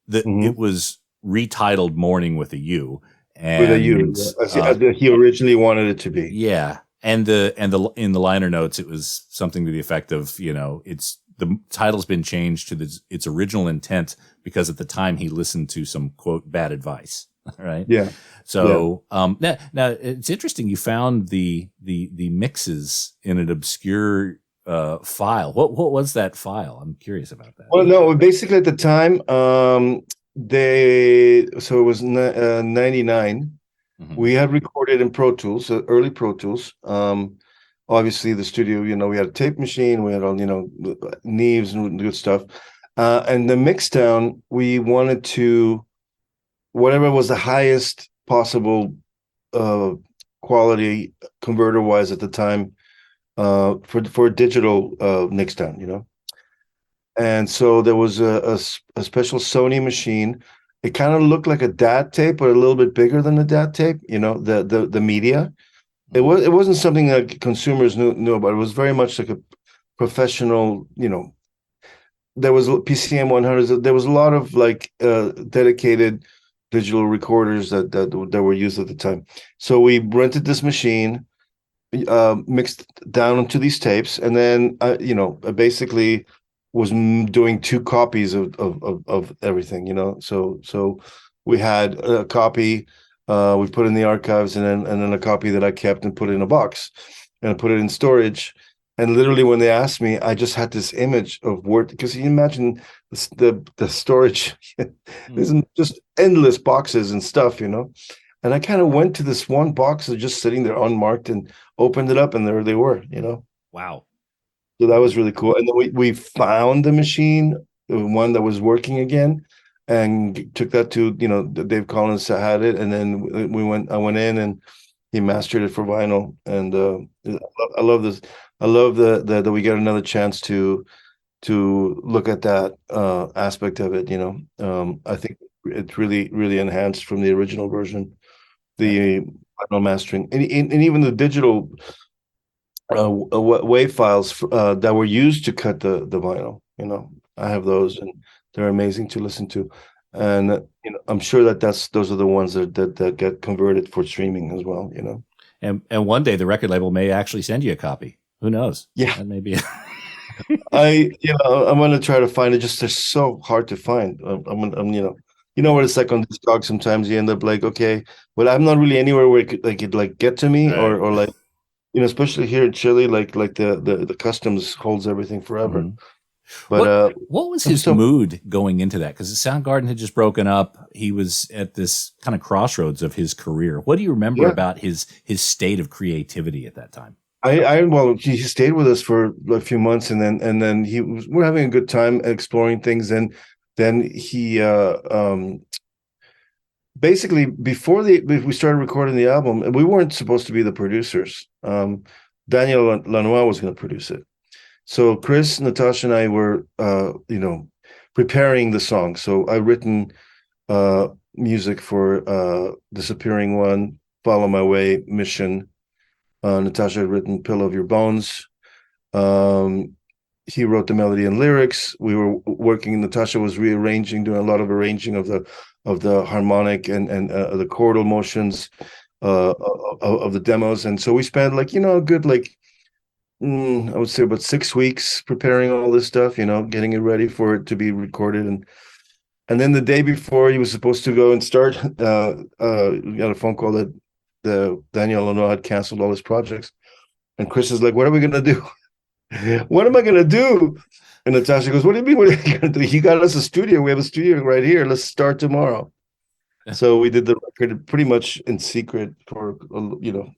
it was retitled Mourning with a U. And with a U, he originally wanted it to be. Yeah. And in the liner notes, it was something to the effect of, the title's been changed to its original intent because at the time he listened to some quote bad advice. Right. Yeah. So, now it's interesting. You found the mixes in an obscure, file. What was that file? I'm curious about that. Well, no, basically at the time, it was 99. Mm-hmm. We had recorded in Pro Tools, early Pro Tools. Obviously the studio, we had a tape machine, we had all, Neves and good stuff. And the mix down, we wanted to, whatever was the highest possible quality converter wise at the time, for digital mix down, And so there was a special Sony machine. It kind of looked like a DAT tape, but a little bit bigger than the DAT tape, the media. It wasn't something that consumers knew about. It was very much like a professional, there was PCM 100s. There was a lot of like dedicated digital recorders that were used at the time. So we rented this machine, mixed down onto these tapes, and then basically was doing 2 copies of everything, so we had a copy we put in the archives, and then a copy that I kept and put in a box, and I put it in storage. And literally when they asked me, I just had this image of Word, because you imagine the storage there's just endless boxes and stuff, and I kind of went to this one box that was just sitting there unmarked and opened it up, and there they were. Wow. So that was really cool. And then we found the machine, the one that was working again, and took that to, Dave Collins had it. And then I went in and he mastered it for vinyl. And I love this. I love that we get another chance to look at that aspect of it. I think it's really, really enhanced from the original version, the vinyl mastering, and even the digital WAV files that were used to cut the vinyl. I have those, and they're amazing to listen to. And I'm sure those are the ones that get converted for streaming as well. And one day the record label may actually send you a copy. Who knows? Yeah, that may be. I'm gonna try to find it. Just they're so hard to find. What it's like on Discog. Sometimes you end up like, okay, well, I'm not really anywhere where it could get to me, right. or like. Especially here in Chile, like the customs holds everything forever. Mm-hmm. But what was his mood going into that? Because Soundgarden had just broken up. He was at this kind of crossroads of his career. What do you remember about his state of creativity at that time? He stayed with us for a few months, and then we're having a good time exploring things, and then he basically, before we started recording the album, we weren't supposed to be the producers. Daniel Lanois was going to produce it. So Chris, Natasha, and I were, preparing the song. So I written music for Disappearing One, Follow My Way, Mission. Natasha had written Pillow of Your Bones. He wrote the melody and lyrics. We were working. Natasha was doing a lot of arranging of the harmonic and the chordal motions of the demos. And so we spent a good I would say about 6 weeks preparing all this stuff, getting it ready for it to be recorded. And then the day before he was supposed to go and start, we got a phone call that Daniel Lanois had canceled all his projects. And Chris is like, what are we going to do? What am I going to do? And Natasha goes, "What do you mean? What are you gonna do? You got us a studio. We have a studio right here. Let's start tomorrow." So we did the record pretty much in secret for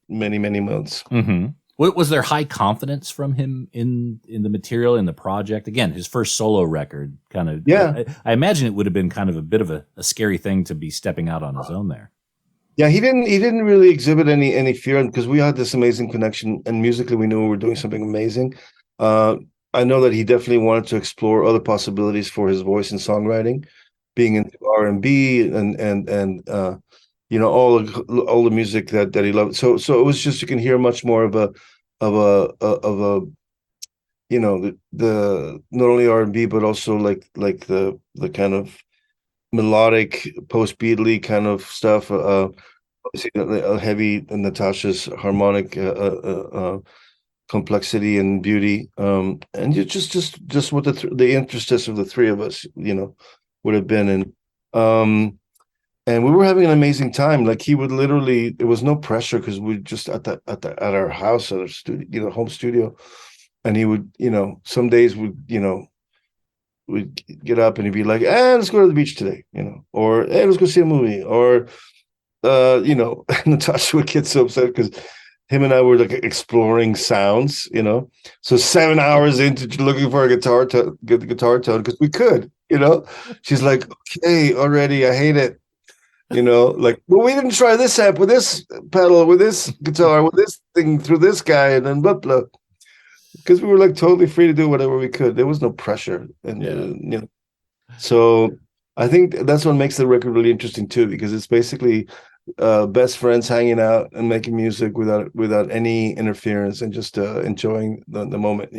many months. Mm-hmm. Was there high confidence from him in the material, in the project? Again, his first solo record, kind of. Yeah, I imagine it would have been kind of a bit of a scary thing to be stepping out on his own there. Yeah, he didn't really exhibit any fear, because we had this amazing connection, and musically we knew we were doing something amazing. I know that he definitely wanted to explore other possibilities for his voice and songwriting, being into R&B and all the music that he loved. So it was just, you can hear much more of a the not only R&B but also like the kind of melodic post-beatly kind of stuff. Heavy Natasha's harmonic complexity and beauty, and you just what the interstice of the three of us, would have been. And we were having an amazing time. Like, he would literally, there was no pressure, because we just at our house, at our studio, home studio, and he would, some days we'd get up and he'd be like, let's go to the beach today, or hey, let's go see a movie, or Natasha would get so upset because him and I were like exploring sounds, so 7 hours into looking for a guitar to get the guitar tone, because we could, she's like, okay, already, I hate it, like, well, we didn't try this amp with this pedal, with this guitar, with this thing through this guy, and then blah blah, because we were like totally free to do whatever we could. There was no pressure, and so I think that's what makes the record really interesting too, because it's basically best friends hanging out and making music without any interference, and just enjoying the moment,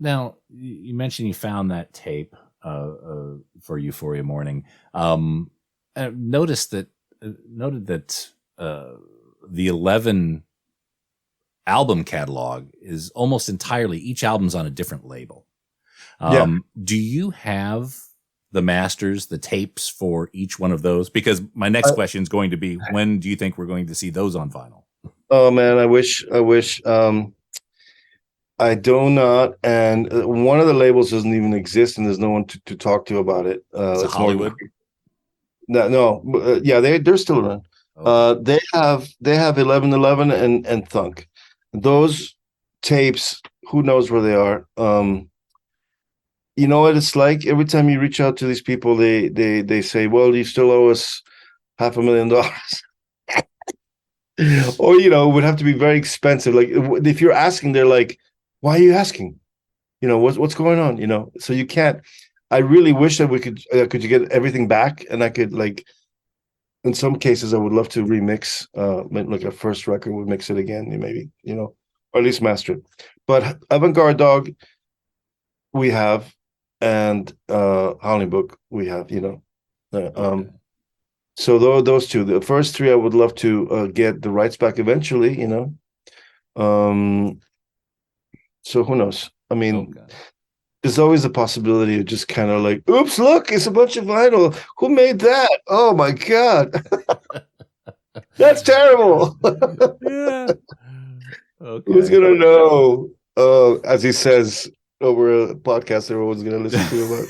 Now, you mentioned you found that tape for Euphoria Morning. Noted that the 11 album catalog is almost entirely, each album's on a different label. Do you have the masters, the tapes for each one of those? Because my next question is going to be, when do you think we're going to see those on vinyl? Oh man, I wish. I do not, and one of the labels doesn't even exist, and there's no one to talk to about it. It's Hollywood. They're still around. Okay. They have 1111 and Thunk. Those tapes, who knows where they are? You know what it's like? Every time you reach out to these people, they say, "Well, you still owe us $500,000." Or, it would have to be very expensive. Like, if you're asking, they're like, "Why are you asking? What's going on?" So you can't. I really wish that we could you get everything back, and I could, like, in some cases I would love to remix, like a first record, would mix it again, maybe, or at least master it. But AvantgardeDog we have, and Howling Book we have, so those two, the first three, I would love to get the rights back eventually, so who knows? I mean, there's always a possibility of just kind of like, oops, look, it's a bunch of vinyl. Who made that? Oh my God. That's terrible. Yeah. Okay. Who's going to know? As he says over a podcast everyone's going to listen to about.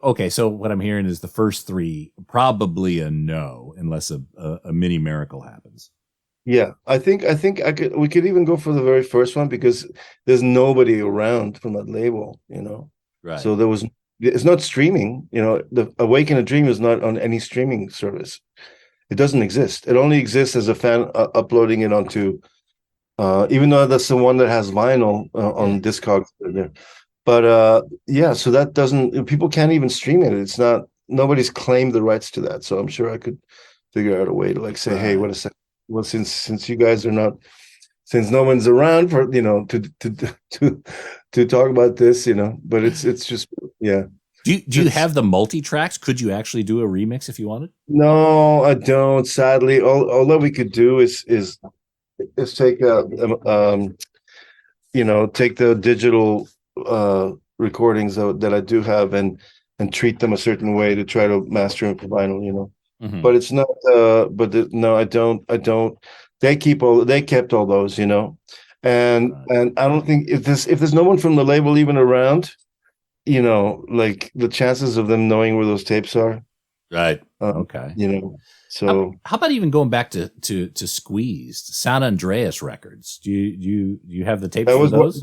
Okay, so what I'm hearing is the first three, probably a no, unless a mini miracle happens. Yeah, I think we could even go for the very first one, because there's nobody around from that label, Right. So it's not streaming, the Awaken a Dream is not on any streaming service. It doesn't exist. It only exists as a fan uploading it onto, even though that's the one that has vinyl on Discogs there. But so that doesn't, people can't even stream it. It's not, nobody's claimed the rights to that. So I'm sure I could figure out a way to, like, say, hey, wait a second. Well, since you guys are not, since no one's around for, to talk about this, but it's just, yeah. Do you have the multi-tracks? Could you actually do a remix if you wanted? No, I don't, sadly. All that we could do is take take the digital recordings that I do have, and treat them a certain way to try to master them for vinyl, Mm-hmm. But it's not. No, I don't. They kept all those, And I don't think if there's no one from the label even around, like the chances of them knowing where those tapes are, right? Okay. So how about even going back to Squeezed, San Andreas Records? Do you have the tapes for those?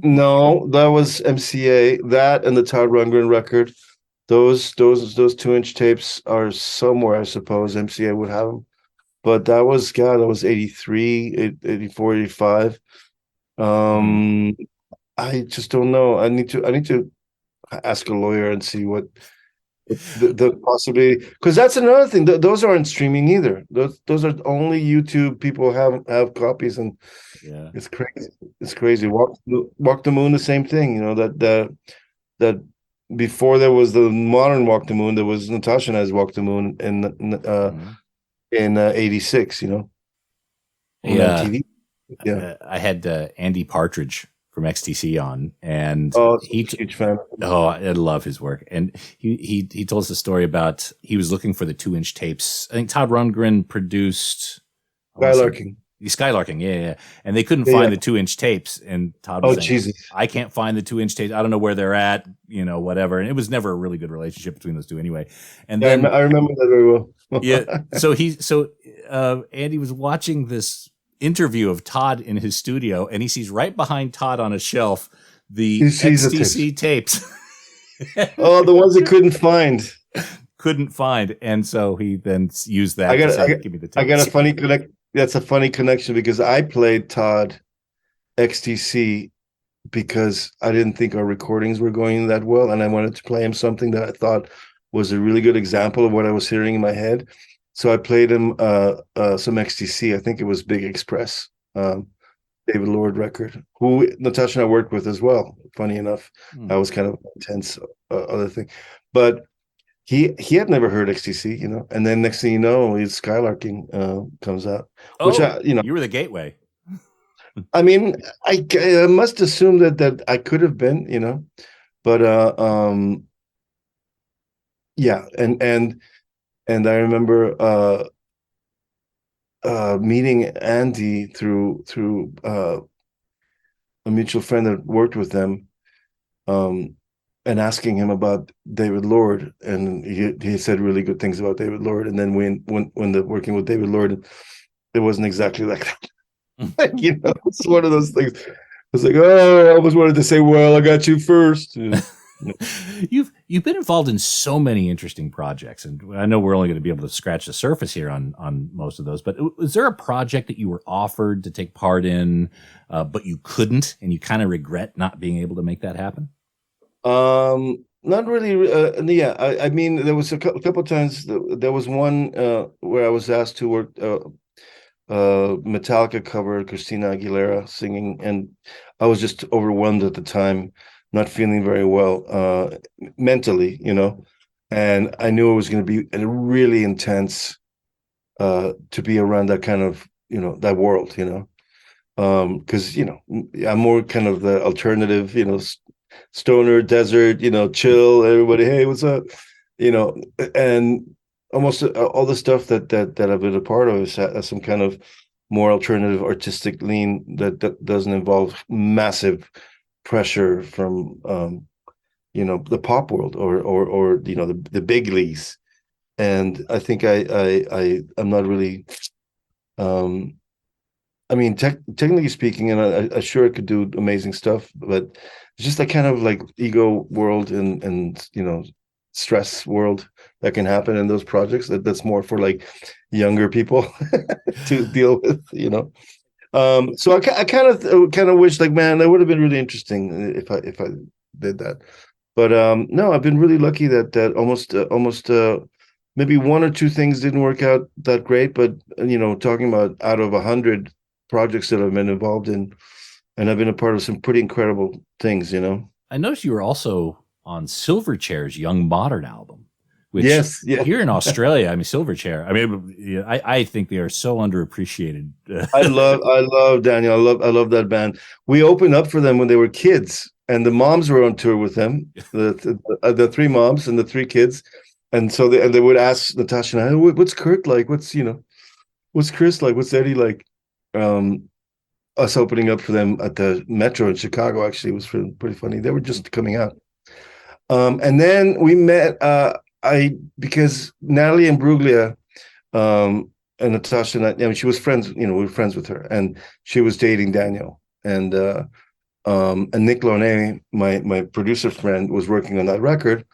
No, that was MCA. That and the Todd Rundgren record. Those 2-inch tapes are somewhere, I suppose. MCA would have them. But that was 83, 84, 85. I just don't know. I need to ask a lawyer and see what the possibility, because that's another thing. Those aren't streaming either. Those are only YouTube. People have copies, and it's crazy. It's crazy. Walk the Moon, the same thing. That before there was the modern Walk the Moon, there was Natasha and I's Walk the Moon in 86. On TV. I had Andy Partridge from XTC on, and he's a huge fan. I love his work. And he told us a story about he was looking for the 2-inch tapes. I think Todd Rundgren produced Skylarking, yeah. And they couldn't find the 2-inch tapes. And Todd was saying, Jesus, I can't find the 2-inch tapes. I don't know where they're at, whatever. And it was never a really good relationship between those two anyway. And then I remember that very well. Yeah. So Andy was watching this interview of Todd in his studio, and he sees right behind Todd on a shelf the XTC tapes. The ones he couldn't find. And so he then used that to say, give me the tapes. I got a funny that's a funny connection, because I played Todd XTC because I didn't think our recordings were going that well, and I wanted to play him something that I thought was a really good example of what I was hearing in my head. So I played him some XTC. I think it was Big Express, David Lord record, who Natasha and I worked with as well. Funny enough, that was kind of intense other thing, but he had never heard XTC, And then next thing you know, his Skylarking comes out, which you were the gateway. I mean, I must assume that I could have been, but yeah, and I remember meeting Andy through a mutual friend that worked with them, and asking him about David Lord, and he said really good things about David Lord. And then when the working with David Lord, it wasn't exactly like that. It's one of those things. It's like, I almost wanted to say, well, I got you first. You've been involved in so many interesting projects, and I know we're only going to be able to scratch the surface here on most of those, but was there a project that you were offered to take part in, but you couldn't, and you kind of regret not being able to make that happen? Not really. Yeah, I mean, there was a couple of times. There was one where I was asked to work Metallica cover, Christina Agulera singing, and I was just overwhelmed at the time, not feeling very well mentally, and I knew it was going to be really intense to be around that kind of, that world, because, I'm more kind of the alternative, stoner, desert, chill, everybody, hey, what's up, and almost all the stuff that I've been a part of has some kind of more alternative artistic lean that doesn't involve massive pressure from the pop world or the big leagues. And I think I'm not really I mean, technically speaking, and I sure could do amazing stuff, but it's just that kind of like ego world and stress world that can happen in those projects. That's more for like younger people to deal with, So I kind of wish, like, man, that would have been really interesting if I did that. But no, I've been really lucky that almost maybe one or two things didn't work out that great. But talking about out of 100 projects that I've been involved in, and I've been a part of some pretty incredible things. I noticed you were also on Silverchair's Young Modern album. Which yes. Here in Australia, I mean, Silverchair. I mean, I think they are so underappreciated. I love Daniel. I love that band. We opened up for them when they were kids, and the moms were on tour with them. The three moms and the three kids, and so they would ask Natasha and I, "What's Kurt like? What's Chris like? What's Eddie like?" us opening up for them at the Metro in Chicago actually was pretty funny. They were just coming out. And then we met, because Natalie Imbruglia, and Natasha, I mean, she was friends, we were friends with her, and she was dating Daniel. And Nick Launay, my producer friend, was working on that record.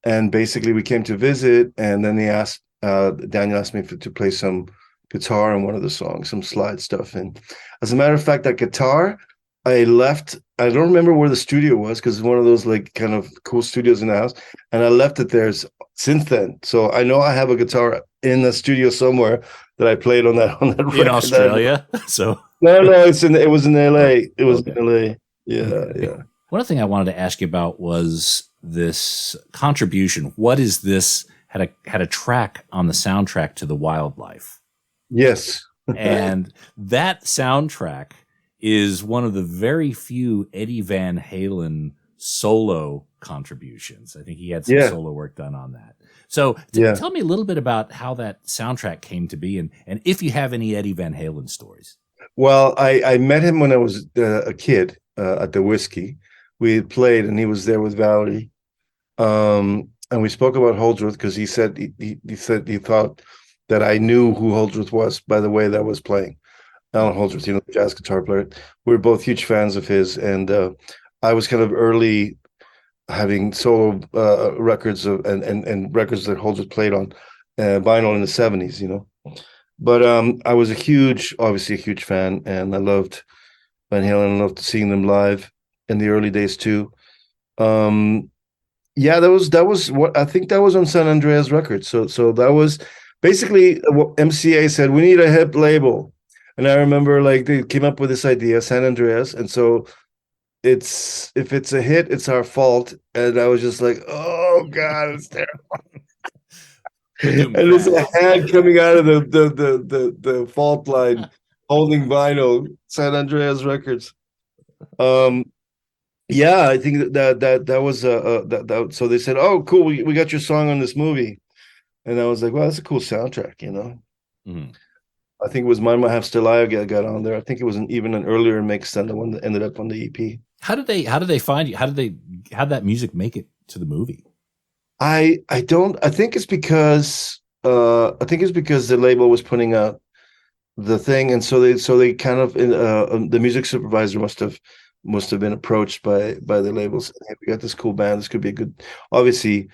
And basically we came to visit, and then Daniel asked me to play some guitar on one of the songs, some slide stuff. And as a matter of fact, that guitar, I don't remember where the studio was, because it's one of those like kind of cool studios in the house, and I left it there since then. So I know I have a guitar in the studio somewhere that I played on that record. In Australia. So no, it was in LA. It was in LA. Yeah. One other thing I wanted to ask you about was this contribution. What is this? Had a track on the soundtrack to The Wildlife. Yes. And that soundtrack is one of the very few Eddie Van Halen solo contributions. I think he had some solo work done on that. So tell me a little bit about how that soundtrack came to be, and if you have any Eddie Van Halen stories. Well, I met him when I was a kid at the Whiskey. We had played, and he was there with Valerie. And we spoke about Holdsworth, because he said he thought that I knew who Holdsworth was by the way that I was playing. Alan Holdsworth, the jazz guitar player. We were both huge fans of his, and I was kind of early having solo records and records that Holdsworth played on vinyl in the 70s, But I was obviously a huge fan, and I loved Van Halen. I loved seeing them live in the early days too. That was what I think that was on San Andreas Records. So that was basically what MCA said, we need a hip label. And I remember like they came up with this idea, San Andreas, and so if it's a hit, it's our fault. And I was just like, oh God, it's terrible. And there's a hand coming out of the fault line holding vinyl, San Andreas Records. I think that was so they said, oh cool, we got your song on this movie. And I was like, well, that's a cool soundtrack, Mm-hmm. I think it was Mine Might Have Still I got on there. I think it was even an earlier mix than the one that ended up on the EP. How did they find you? How did that music make it to the movie? I think it's because the label was putting out the thing, and so they kind of the music supervisor must have been approached by the labels. Hey, we got this cool band. This could be a good. Obviously,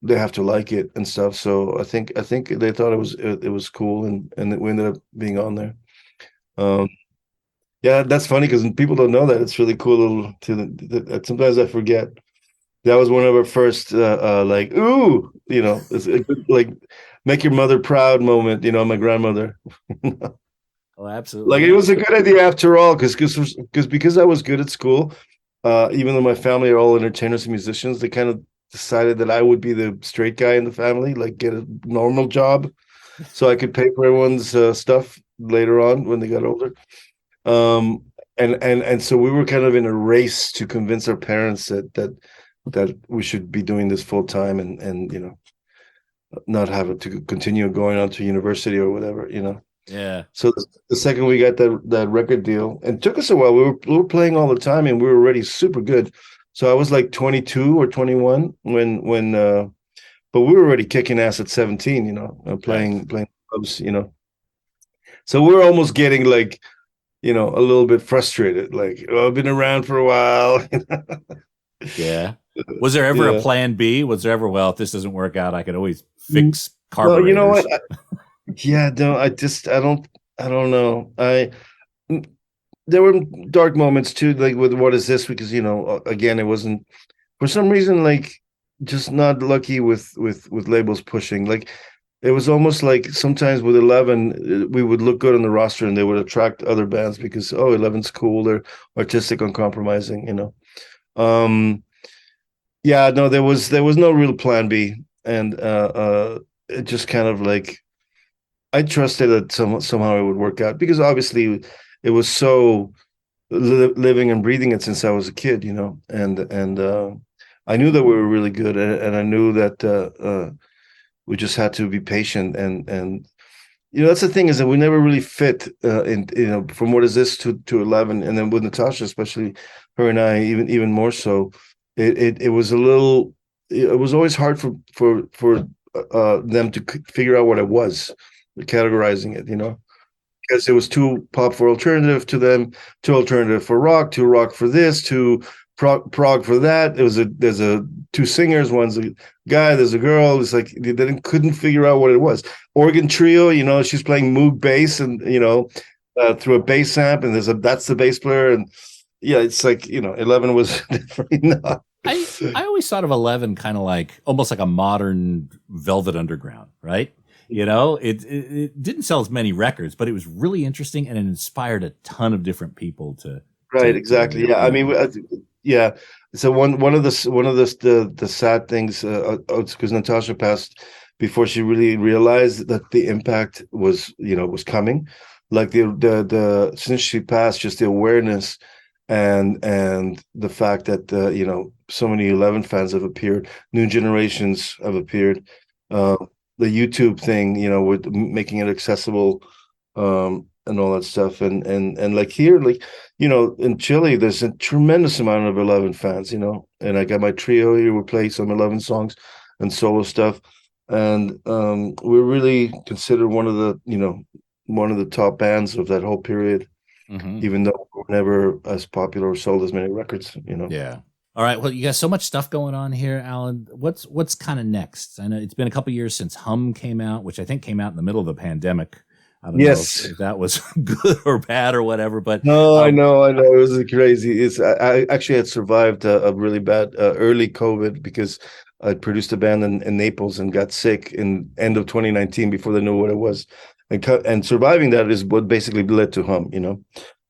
they have to like it and stuff. So I think they thought it was cool, and we ended up being on there. That's funny because people don't know that. It's really cool. Sometimes I forget. That was one of our first like, ooh, it's a good, like, make your mother proud moment. My grandmother. Oh, absolutely. Like, it was a good idea after all, because I was good at school. Even though my family are all entertainers and musicians, they kind of decided that I would be the straight guy in the family, like get a normal job, so I could pay for everyone's stuff later on when they got older. And so we were kind of in a race to convince our parents that we should be doing this full time and not have to continue going on to university or whatever. Yeah. So the second we got that record deal, and it took us a while. We were playing all the time, and we were already super good. So I was like 22 or 21 when but we were already kicking ass at 17, playing clubs, So we were almost getting like, a little bit frustrated, like, oh, I've been around for a while. Yeah. Was there ever a plan B? Was there ever, well, if this doesn't work out, I could always fix carburetors? Well, you know what? I don't know. There were dark moments too, like with What Is This? Because, again, it wasn't, for some reason, like, just not lucky with labels pushing. Like, it was almost like sometimes with 11, we would look good on the roster and they would attract other bands because, 11's cool, they're artistic, uncompromising, there was no real plan B. And it just kind of like, I trusted that somehow it would work out, because obviously it was so living and breathing it since I was a kid, and I knew that we were really good, and I knew that we just had to be patient and that's the thing, is that we never really fit from What Is This to 11, and then with Natasha, especially her and I, even more so. It was a little. It was always hard for them to figure out what it was, categorizing it, because it was too pop for alternative to them, too alternative for rock, too rock for this, too prog for that. There's two singers, one's a guy, there's a girl. It's like they couldn't figure out what it was. Organ trio, she's playing Moog bass, and through a bass amp, and that's the bass player, and yeah, it's like 11 was definitely not. I always thought of 11 kind of like almost like a modern Velvet Underground, right? It didn't sell as many records, but it was really interesting, and it inspired a ton of different people to. Right, exactly. Yeah, I mean, yeah. So one of the sad things, because Natasha passed before she really realized that the impact was coming. Like the since she passed, just the awareness and the fact that so many 11 fans have appeared, new generations have appeared. The YouTube thing, with making it accessible, and all that stuff, and like here, like in Chile, there's a tremendous amount of 11 fans, and I got my trio here. We play some 11 songs and solo stuff, and we're really considered one of the top bands of that whole period, even though we're never as popular or sold as many records. Yeah. All right. Well, you got so much stuff going on here, Alan. What's kind of next? I know it's been a couple years since Hum came out, which I think came out in the middle of the pandemic. I don't know if that was good or bad or whatever, but no, I know it was crazy. I actually had survived a really bad early COVID, because I produced a band in Naples and got sick in end of 2019 before they knew what it was, and surviving that is what basically led to Hum.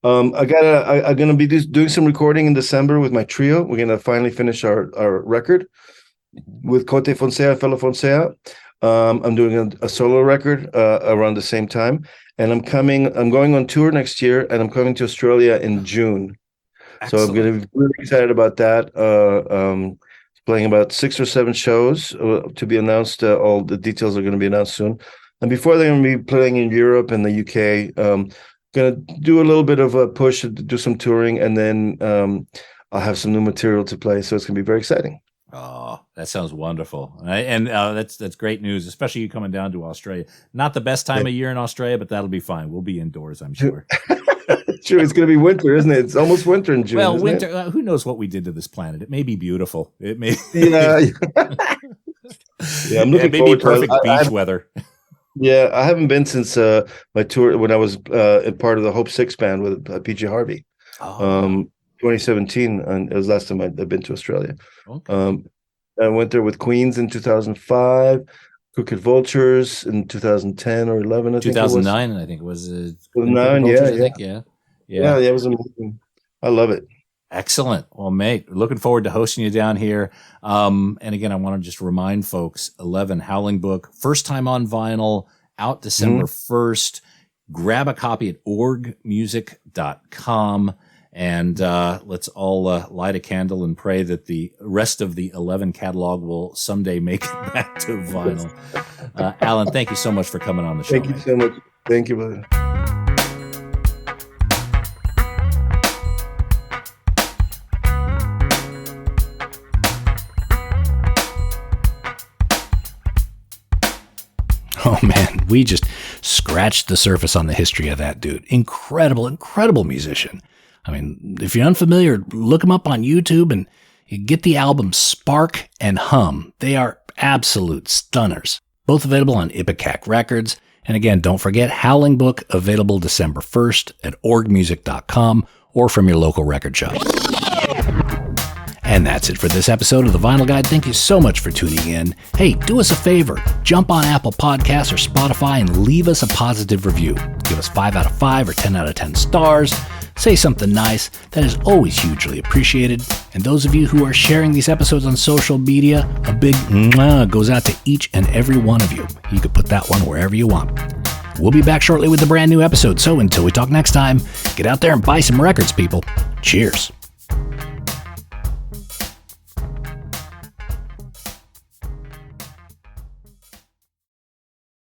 I'm gonna be doing some recording in December with my trio. We're gonna finally finish our record with Cote Fonsea and Fellow Fonsea. I'm doing a solo record around the same time, and I'm going on tour next year, and I'm coming to Australia in June. Excellent. So I'm going to be really excited about that. Playing about 6 or 7 shows to be announced. All the details are going to be announced soon. And before they're going to be playing in Europe and the UK, going to do a little bit of a push to do some touring, and then I'll have some new material to play. So it's going to be very exciting. Oh, that sounds wonderful. And that's great news, especially you coming down to Australia. Not the best time of year in Australia, but that'll be fine. We'll be indoors, I'm sure. True. It's going to be winter, isn't it? It's almost winter in June. Well, winter, who knows what we did to this planet? It may be beautiful. It may. Yeah. Yeah, I'm looking forward to perfect beach weather. Yeah, I haven't been since my tour when I was part of the Hope 6 band with PJ Harvey. 2017, and it was the last time I'd been to Australia. Okay. I went there with Queens in 2005, Crooked Vultures in 2010 or 11, I think 2009, I think it was. 2009, yeah, it was amazing. I love it. Excellent. Well, mate, looking forward to hosting you down here. And again, I want to just remind folks, 11 Howling Book, first time on vinyl, out December 1st. Grab a copy at orgmusic.com. And let's all light a candle and pray that the rest of the 11 catalog will someday make it back to vinyl. Alan, thank you so much for coming on the show. Thank you so much. Thank you, brother. Oh, man, we just scratched the surface on the history of that dude. Incredible musician. I mean, if you're unfamiliar, look him up on YouTube and you get the album Spark and Hum. They are absolute stunners. Both available on Ipecac Records. And again, don't forget Howling Book, available December 1st at orgmusic.com or from your local record shop. And that's it for this episode of The Vinyl Guide. Thank you so much for tuning in. Hey, do us a favor. Jump on Apple Podcasts or Spotify and leave us a positive review. Give us 5 out of 5 or 10 out of 10 stars. Say something nice. That is always hugely appreciated. And those of you who are sharing these episodes on social media, a big mwah goes out to each and every one of you. You can put that one wherever you want. We'll be back shortly with a brand new episode. So until we talk next time, get out there and buy some records, people. Cheers.